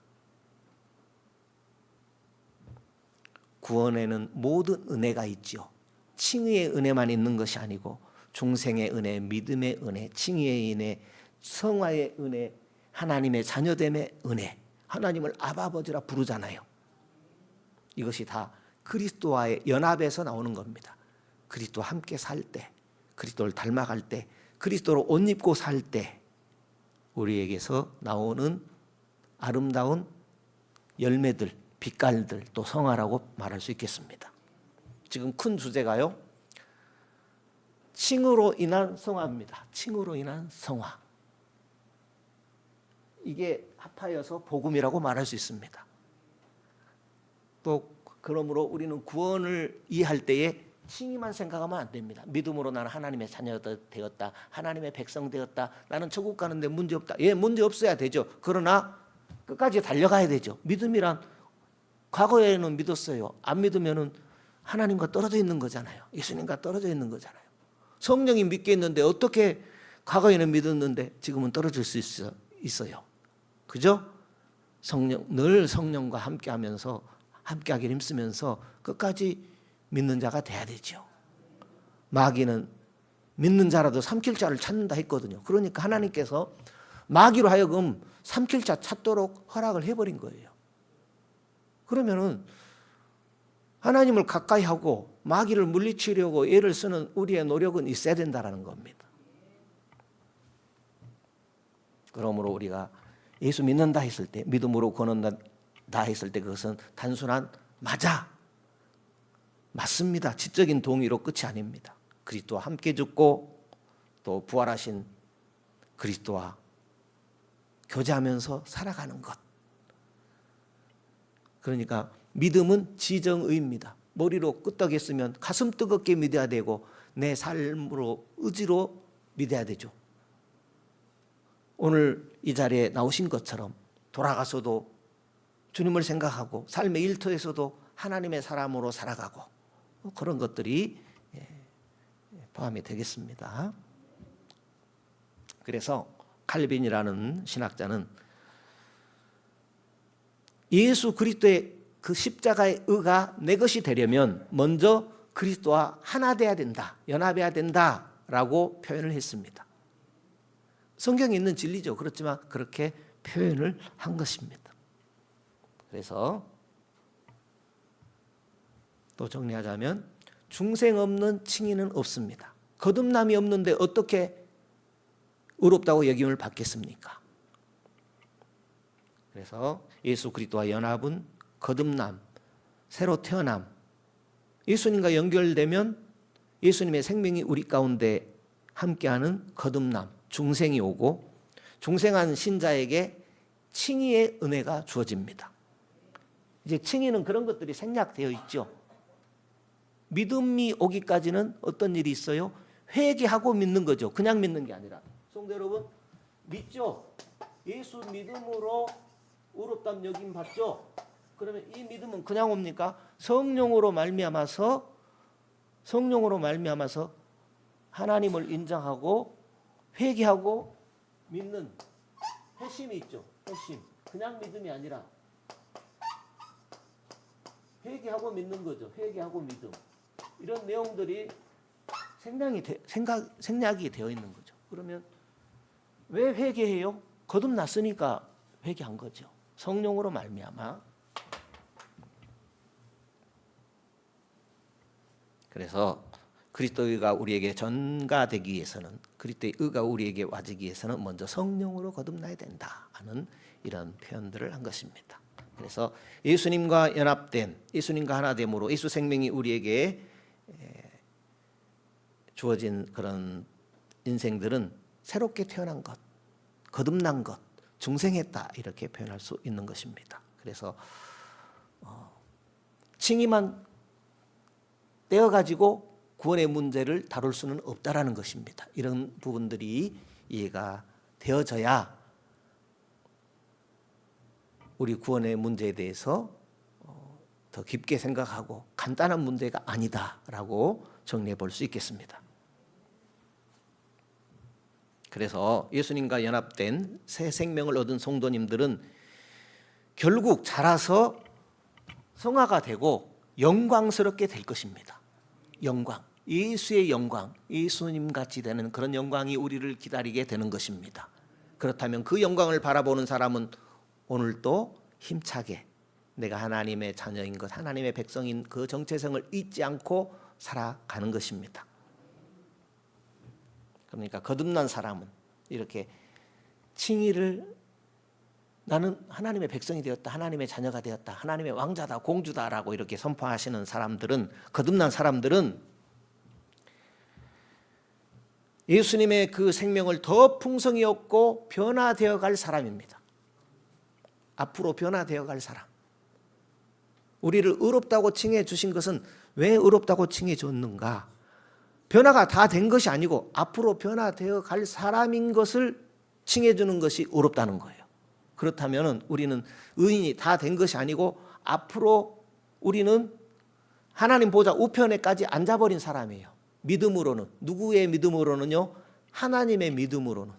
구원에는 모든 은혜가 있죠. 칭의의 은혜만 있는 것이 아니고 중생의 은혜, 믿음의 은혜, 칭의의 은혜, 성화의 은혜, 하나님의 자녀됨의 은혜, 하나님을 아버지라 부르잖아요. 이것이 다 그리스도와의 연합에서 나오는 겁니다. 그리스도와 함께 살 때, 그리스도를 닮아갈 때, 그리스도로 옷 입고 살 때 우리에게서 나오는 아름다운 열매들, 빛깔들, 또 성화라고 말할 수 있겠습니다. 지금 큰 주제가요, 칭으로 인한 성화입니다. 칭으로 인한 성화. 이게 합하여서 복음이라고 말할 수 있습니다. 또 그러므로 우리는 구원을 이해할 때에 칭의만 생각하면 안 됩니다. 믿음으로 나는 하나님의 자녀가 되었다, 하나님의 백성 되었다, 나는 천국 가는데 문제 없다. 예, 문제 없어야 되죠. 그러나 끝까지 달려가야 되죠. 믿음이란 과거에는 믿었어요. 안 믿으면은 하나님과 떨어져 있는 거잖아요. 예수님과 떨어져 있는 거잖아요. 성령이 믿게 했는데 어떻게 과거에는 믿었는데 지금은 떨어질 수 있어요. 그죠? 늘 성령과 함께하면서 함께하기를 힘쓰면서 끝까지 믿는 자가 돼야 되죠. 마귀는 믿는 자라도 삼킬 자를 찾는다 했거든요. 그러니까 하나님께서 마귀로 하여금 삼킬 자 찾도록 허락을 해버린 거예요. 그러면은 하나님을 가까이 하고 마귀를 물리치려고 애를 쓰는 우리의 노력은 있어야 된다는 겁니다. 그러므로 우리가 예수 믿는다 했을 때, 믿음으로 권한다 했을 때 그것은 단순한 맞습니다. 지적인 동의로 끝이 아닙니다. 그리스도와 함께 죽고 또 부활하신 그리스도와 교제하면서 살아가는 것. 그러니까 믿음은 지정의입니다. 머리로 끄떡했으면 가슴 뜨겁게 믿어야 되고 내 삶으로 의지로 믿어야 되죠. 오늘 이 자리에 나오신 것처럼 돌아가서도 주님을 생각하고 삶의 일터에서도 하나님의 사람으로 살아가고 그런 것들이 포함이 되겠습니다. 그래서 칼빈이라는 신학자는 예수 그리스도의 그 십자가의 의가 내 것이 되려면 먼저 그리스도와 하나 돼야 된다, 연합해야 된다라고 표현을 했습니다. 성경에 있는 진리죠. 그렇지만 그렇게 표현을 한 것입니다. 그래서 또 정리하자면 중생 없는 칭의는 없습니다. 거듭남이 없는데 어떻게 의롭다고 여김을 받겠습니까? 그래서 예수 그리스도와 연합은 거듭남, 새로 태어남, 예수님과 연결되면 예수님의 생명이 우리 가운데 함께하는 거듭남, 중생이 오고 중생한 신자에게 칭의의 은혜가 주어집니다. 이제 칭의는 그런 것들이 생략되어 있죠. 믿음이 오기까지는 어떤 일이 있어요? 회개하고 믿는 거죠. 그냥 믿는 게 아니라. 성도 여러분, 믿죠? 예수 믿음으로 의롭다는 여김 받죠? 그러면 이 믿음은 그냥 옵니까? 성령으로 말미암아서 하나님을 인정하고 회개하고 믿는 회심이 있죠. 회심. 그냥 믿음이 아니라 회개하고 믿는 거죠. 회개하고 믿음. 이런 내용들이 생략이 되어 있는 거죠. 그러면 왜 회개해요? 거듭났으니까 회개한 거죠. 성령으로 말미암아. 그래서 그리스도가 우리에게 전가되기 위해서는, 그리스도의 의가 우리에게 와지기 위해서는 먼저 성령으로 거듭나야 된다 하는 이런 표현들을 한 것입니다. 그래서 예수님과 연합된, 예수님과 하나됨으로 예수 생명이 우리에게 주어진 그런 인생들은 새롭게 태어난 것, 거듭난 것, 중생했다 이렇게 표현할 수 있는 것입니다. 그래서 칭의만 떼어가지고 구원의 문제를 다룰 수는 없다라는 것입니다. 이런 부분들이 이해가 되어져야 우리 구원의 문제에 대해서 더 깊게 생각하고 간단한 문제가 아니다라고 정리해 볼 수 있겠습니다. 그래서 예수님과 연합된 새 생명을 얻은 성도님들은 결국 자라서 성화가 되고 영광스럽게 될 것입니다. 영광, 예수의 영광, 예수님 같이 되는 그런 영광이 우리를 기다리게 되는 것입니다. 그렇다면 그 영광을 바라보는 사람은 오늘도 힘차게 내가 하나님의 자녀인 것, 하나님의 백성인 그 정체성을 잊지 않고 살아가는 것입니다. 그러니까 거듭난 사람은 이렇게 칭의를 나는 하나님의 백성이 되었다, 하나님의 자녀가 되었다, 하나님의 왕자다, 공주다라고 이렇게 선포하시는 사람들은, 거듭난 사람들은 예수님의 그 생명을 더 풍성히 얻고 변화되어 갈 사람입니다. 앞으로 변화되어 갈 사람. 우리를 의롭다고 칭해 주신 것은 왜 의롭다고 칭해 줬는가? 변화가 다 된 것이 아니고 앞으로 변화되어 갈 사람인 것을 칭해 주는 것이 의롭다는 거예요. 그렇다면 우리는 의인이 다 된 것이 아니고 앞으로 우리는 하나님 보좌 우편에까지 앉아버린 사람이에요. 믿음으로는. 누구의 믿음으로는요? 하나님의 믿음으로는.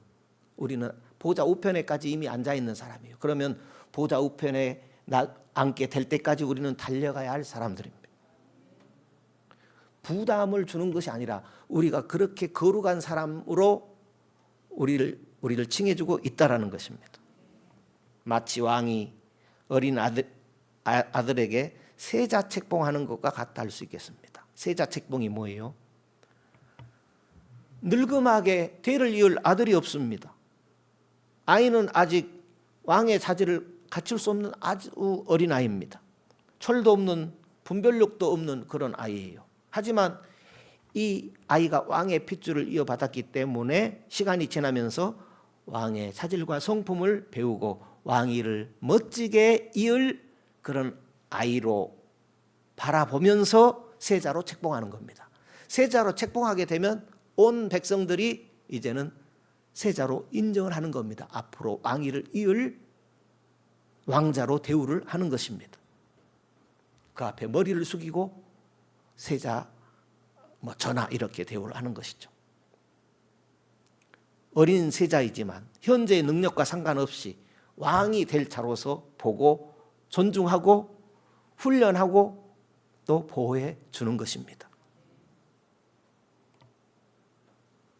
우리는 보좌 우편에까지 이미 앉아있는 사람이에요. 그러면 보좌 우편에 앉게 될 때까지 우리는 달려가야 할 사람들입니다. 부담을 주는 것이 아니라 우리가 그렇게 거룩한 사람으로 우리를 칭해주고 있다라는 것입니다. 마치 왕이 어린 아들에게 세자 책봉하는 것과 같다 할 수 있겠습니다. 세자 책봉이 뭐예요? 늙음하게 대를 이을 아들이 없습니다. 아이는 아직 왕의 자질을 갖출 수 없는 아주 어린 아이입니다. 철도 없는, 분별력도 없는 그런 아이예요. 하지만 이 아이가 왕의 핏줄을 이어받았기 때문에 시간이 지나면서 왕의 자질과 성품을 배우고 왕위를 멋지게 이을 그런 아이로 바라보면서 세자로 책봉하는 겁니다. 세자로 책봉하게 되면 온 백성들이 이제는 세자로 인정을 하는 겁니다. 앞으로 왕위를 이을 왕자로 대우를 하는 것입니다. 그 앞에 머리를 숙이고 세자, 전하 이렇게 대우를 하는 것이죠. 어린 세자이지만 현재의 능력과 상관없이 왕이 될 자로서 보고 존중하고 훈련하고 또 보호해 주는 것입니다.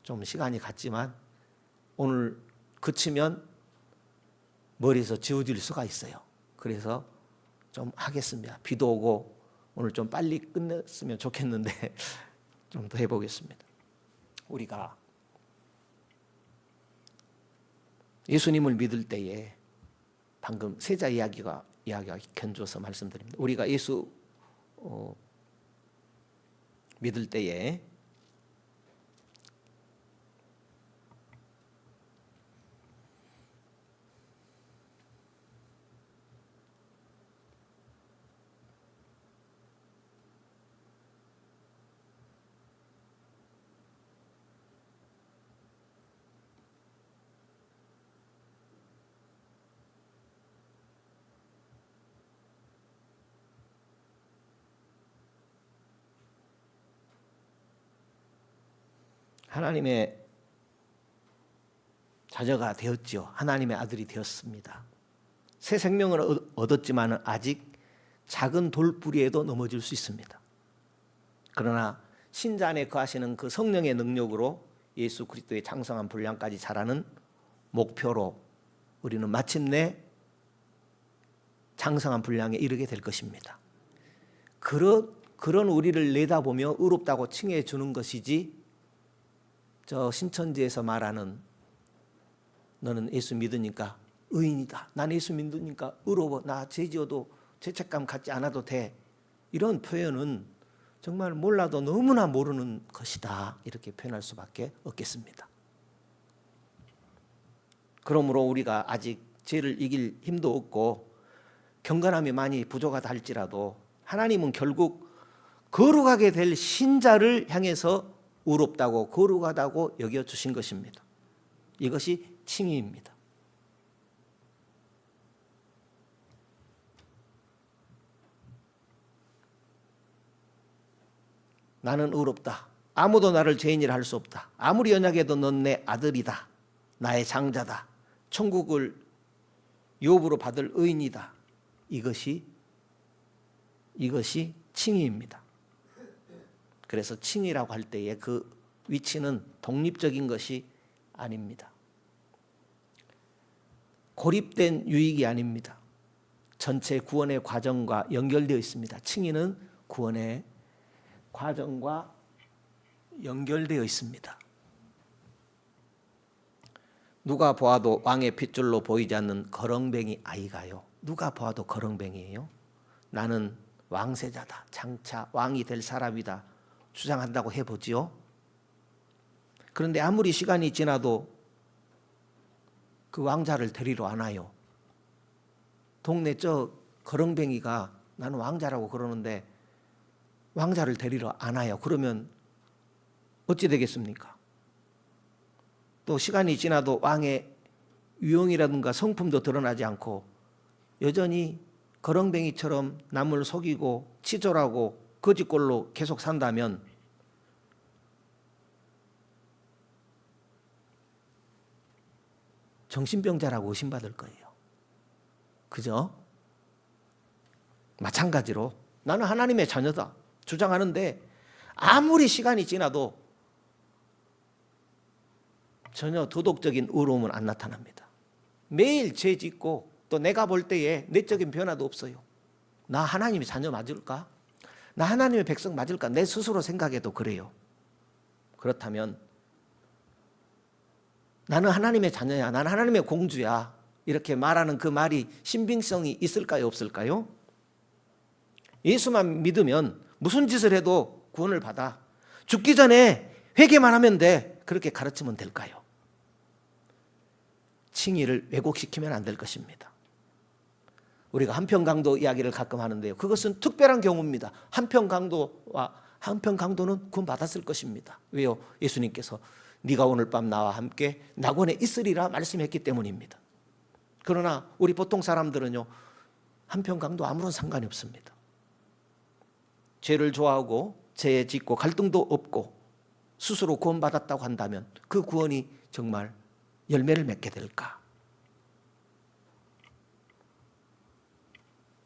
좀 시간이 갔지만 오늘 그치면 머리에서 지워질 수가 있어요. 그래서 좀 하겠습니다. 비도 오고 오늘 좀 빨리 끝냈으면 좋겠는데 좀 더 해보겠습니다. 우리가 예수님을 믿을 때에 방금 세자 이야기가 견줘서 말씀드립니다. 우리가 예수 믿을 때에 하나님의 자녀가 되었지요. 하나님의 아들이 되었습니다. 새 생명을 얻었지만 아직 작은 돌뿌리에도 넘어질 수 있습니다. 그러나 신자 안에 거하시는 그 성령의 능력으로 예수 그리스도의 장성한 분량까지 자라는 목표로 우리는 마침내 장성한 분량에 이르게 될 것입니다. 그런 우리를 내다보며 의롭다고 칭해 주는 것이지, 저 신천지에서 말하는 너는 예수 믿으니까 의인이다, 난 예수 믿으니까 의로워, 나 죄 지어도 죄책감 갖지 않아도 돼, 이런 표현은 정말 몰라도 너무나 모르는 것이다, 이렇게 표현할 수밖에 없겠습니다. 그러므로 우리가 아직 죄를 이길 힘도 없고 경건함이 많이 부족하다 할지라도 하나님은 결국 거룩하게 될 신자를 향해서 의롭다고 거룩하다고 여겨주신 것입니다. 이것이 칭의입니다. 나는 의롭다. 아무도 나를 죄인이라 할 수 없다. 아무리 연약해도 넌 내 아들이다. 나의 장자다. 천국을 유업으로 받을 의인이다. 이것이 칭의입니다. 그래서 칭의라고 할 때의 그 위치는 독립적인 것이 아닙니다. 고립된 유익이 아닙니다. 전체 구원의 과정과 연결되어 있습니다. 칭의는 구원의 과정과 연결되어 있습니다. 누가 보아도 왕의 핏줄로 보이지 않는 거렁뱅이 아이가요, 누가 보아도 거렁뱅이에요, 나는 왕세자다, 장차 왕이 될 사람이다 주장한다고 해보지요. 그런데 아무리 시간이 지나도 그 왕자를 데리러 안 와요. 동네 저 거렁뱅이가 나는 왕자라고 그러는데 왕자를 데리러 안 와요. 그러면 어찌 되겠습니까? 또 시간이 지나도 왕의 유형이라든가 성품도 드러나지 않고 여전히 거렁뱅이처럼 남을 속이고 치졸하고 거짓골로 계속 산다면 정신병자라고 의심받을 거예요. 그죠? 마찬가지로 나는 하나님의 자녀다 주장하는데 아무리 시간이 지나도 전혀 도덕적인 의로움은 안 나타납니다. 매일 죄 짓고 또 내가 볼 때에 내적인 변화도 없어요. 나 하나님의 자녀 맞을까? 나 하나님의 백성 맞을까? 내 스스로 생각해도 그래요. 그렇다면 나는 하나님의 자녀야, 나는 하나님의 공주야, 이렇게 말하는 그 말이 신빙성이 있을까요, 없을까요? 예수만 믿으면 무슨 짓을 해도 구원을 받아, 죽기 전에 회개만 하면 돼, 그렇게 가르치면 될까요? 칭의를 왜곡시키면 안 될 것입니다. 우리가 한평강도 이야기를 가끔 하는데요, 그것은 특별한 경우입니다. 한평강도는 구원 받았을 것입니다. 왜요? 예수님께서 네가 오늘 밤 나와 함께 낙원에 있으리라 말씀했기 때문입니다. 그러나 우리 보통 사람들은요, 한평강도 아무런 상관이 없습니다. 죄를 좋아하고 죄에 짓고 갈등도 없고 스스로 구원받았다고 한다면 그 구원이 정말 열매를 맺게 될까?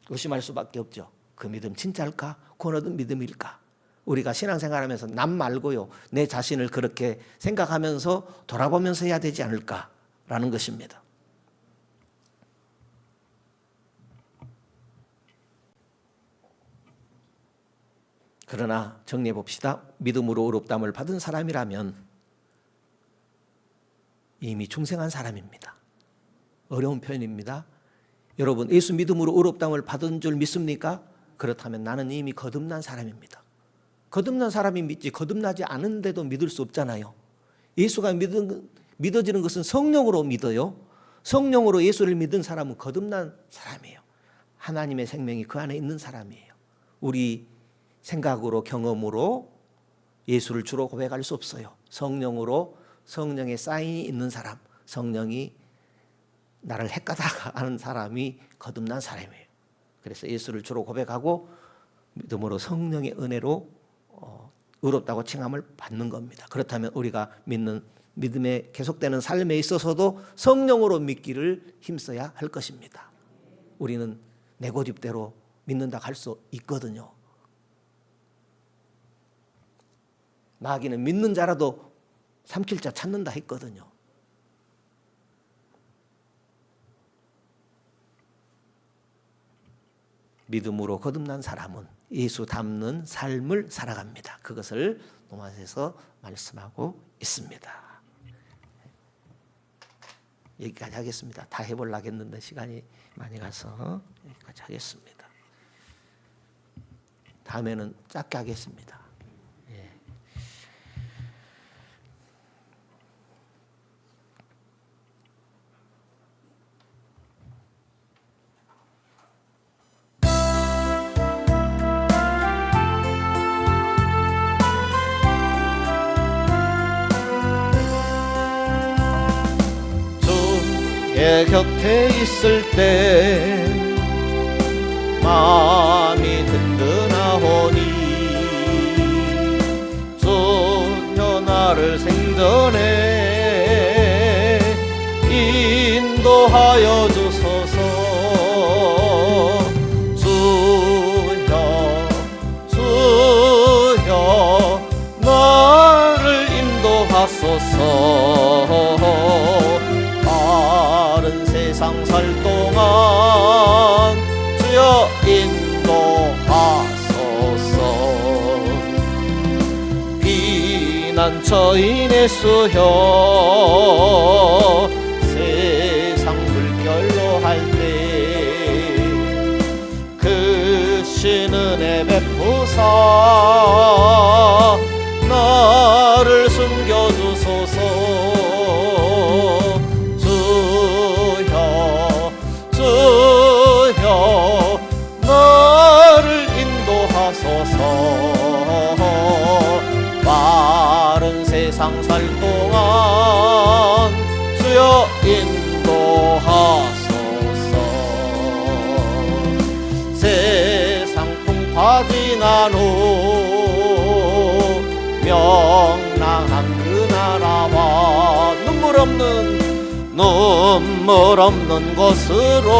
의심할 수밖에 없죠. 그 믿음 진짜일까? 구원 얻은 믿음일까? 우리가 신앙생활하면서 남 말고요, 내 자신을 그렇게 생각하면서 돌아보면서 해야 되지 않을까라는 것입니다. 그러나 정리해 봅시다. 믿음으로 의롭다함을 받은 사람이라면 이미 중생한 사람입니다. 어려운 표현입니다. 여러분, 예수 믿음으로 의롭다함을 받은 줄 믿습니까? 그렇다면 나는 이미 거듭난 사람입니다. 거듭난 사람이 믿지 거듭나지 않은데도 믿을 수 없잖아요. 예수가 믿어지는 것은 성령으로 믿어요. 성령으로 예수를 믿은 사람은 거듭난 사람이에요. 하나님의 생명이 그 안에 있는 사람이에요. 우리 생각으로 경험으로 예수를 주로 고백할 수 없어요. 성령으로, 성령의 사인이 있는 사람, 성령이 나를 헷가다 하는 사람이 거듭난 사람이에요. 그래서 예수를 주로 고백하고 믿음으로 성령의 은혜로 의롭다고 칭함을 받는 겁니다. 그렇다면 우리가 믿는 믿음의 계속되는 삶에 있어서도 성령으로 믿기를 힘써야 할 것입니다. 우리는 내 고집대로 믿는다 할 수 있거든요. 마귀는 믿는 자라도 삼킬 자 찾는다 했거든요. 믿음으로 거듭난 사람은 예수 닮는 삶을 살아갑니다. 그것을 로마서에서 말씀하고 있습니다. 여기까지 하겠습니다. 다 해보려고 했는데 시간이 많이 가서 여기까지 하겠습니다. 다음에는 짧게 하겠습니다. 내 곁에 있을 때 마음이 든든하오니 주여 나를 생전에 인도하여 주소서. 주여 나를 인도하소서. 세상 살 동안 주여 인도하소서. 피난처인의 수여 세상 물결로 할 때 그 신은혜 베푸사 나를 숨겨주소서. 나를 인도하소서. 빠른 세상 살 동안 주여 인도하소서. 세상 풍파 지난 후 명랑한 그 나라와 눈물 없는 곳으로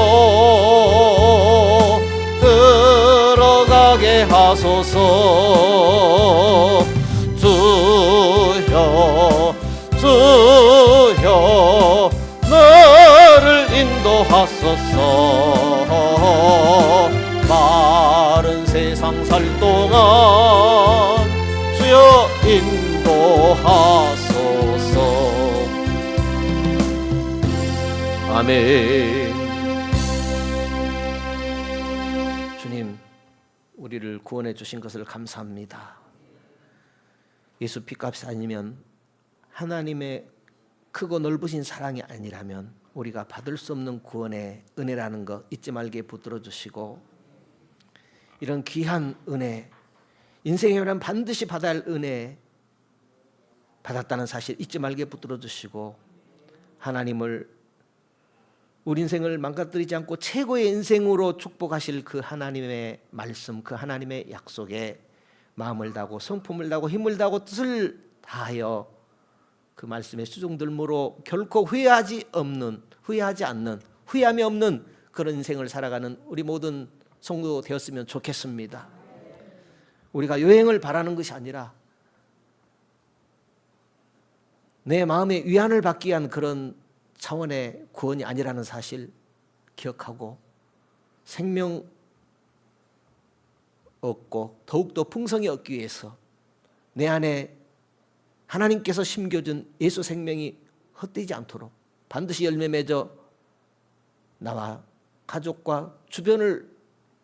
들어가게 하소서. 주여 나를 인도하소서. 마른 세상 살 동안 주여 인도하소서. 아멘. 주님, 우리를 구원해 주신 것을 감사합니다. 예수 피값이 아니면, 하나님의 크고 넓으신 사랑이 아니라면 우리가 받을 수 없는 구원의 은혜라는 것 잊지 말게 붙들어 주시고, 이런 귀한 은혜, 인생이란 반드시 받아야 할 은혜 받았다는 사실 잊지 말게 붙들어 주시고, 하나님을 우리 인생을 망가뜨리지 않고 최고의 인생으로 축복하실 그 하나님의 말씀, 그 하나님의 약속에 마음을 다하고 성품을 다하고 힘을 다하고 뜻을 다하여 그 말씀에 수종들므로 결코 후회하지 않는, 후회함이 없는 그런 인생을 살아가는 우리 모든 성도 되었으면 좋겠습니다. 우리가 여행을 바라는 것이 아니라 내 마음의 위안을 받기 위한 그런 차원의 구원이 아니라는 사실 기억하고, 생명 얻고 더욱더 풍성히 얻기 위해서 내 안에 하나님께서 심겨준 예수 생명이 헛되지 않도록 반드시 열매 맺어 나와 가족과 주변을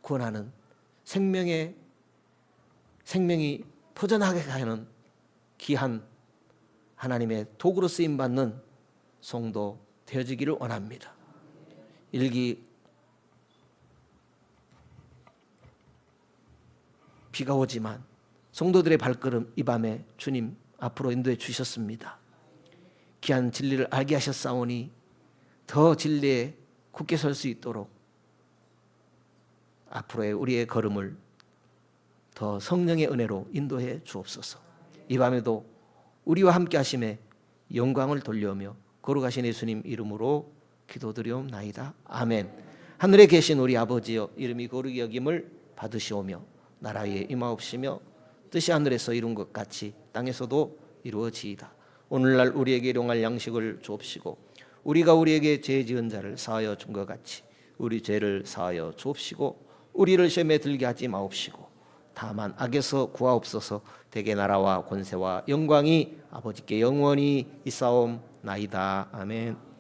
구원하는 생명이 퍼져나가게 하는 귀한 하나님의 도구로 쓰임받는 성도 되어지기를 원합니다. 비가 오지만 성도들의 발걸음 이 밤에 주님 앞으로 인도해 주셨습니다. 귀한 진리를 알게 하셨사오니 더 진리에 굳게 설 수 있도록 앞으로의 우리의 걸음을 더 성령의 은혜로 인도해 주옵소서. 이 밤에도 우리와 함께 하심에 영광을 돌려오며 거룩하신 예수님 이름으로 기도드리옵나이다. 아멘. 하늘에 계신 우리 아버지여, 이름이 거룩히 여김을 받으시오며 나라에 임하옵시며 뜻이 하늘에서 이룬 것 같이 땅에서도 이루어지이다. 오늘날 우리에게 일용할 양식을 주옵시고 우리가 우리에게 죄 지은 자를 사하여 준 것 같이 우리 죄를 사하여 주옵시고 우리를 시험에 들게 하지 마옵시고 다만 악에서 구하옵소서. 대개 나라와 권세와 영광이 아버지께 영원히 있사옵나이다. 아멘.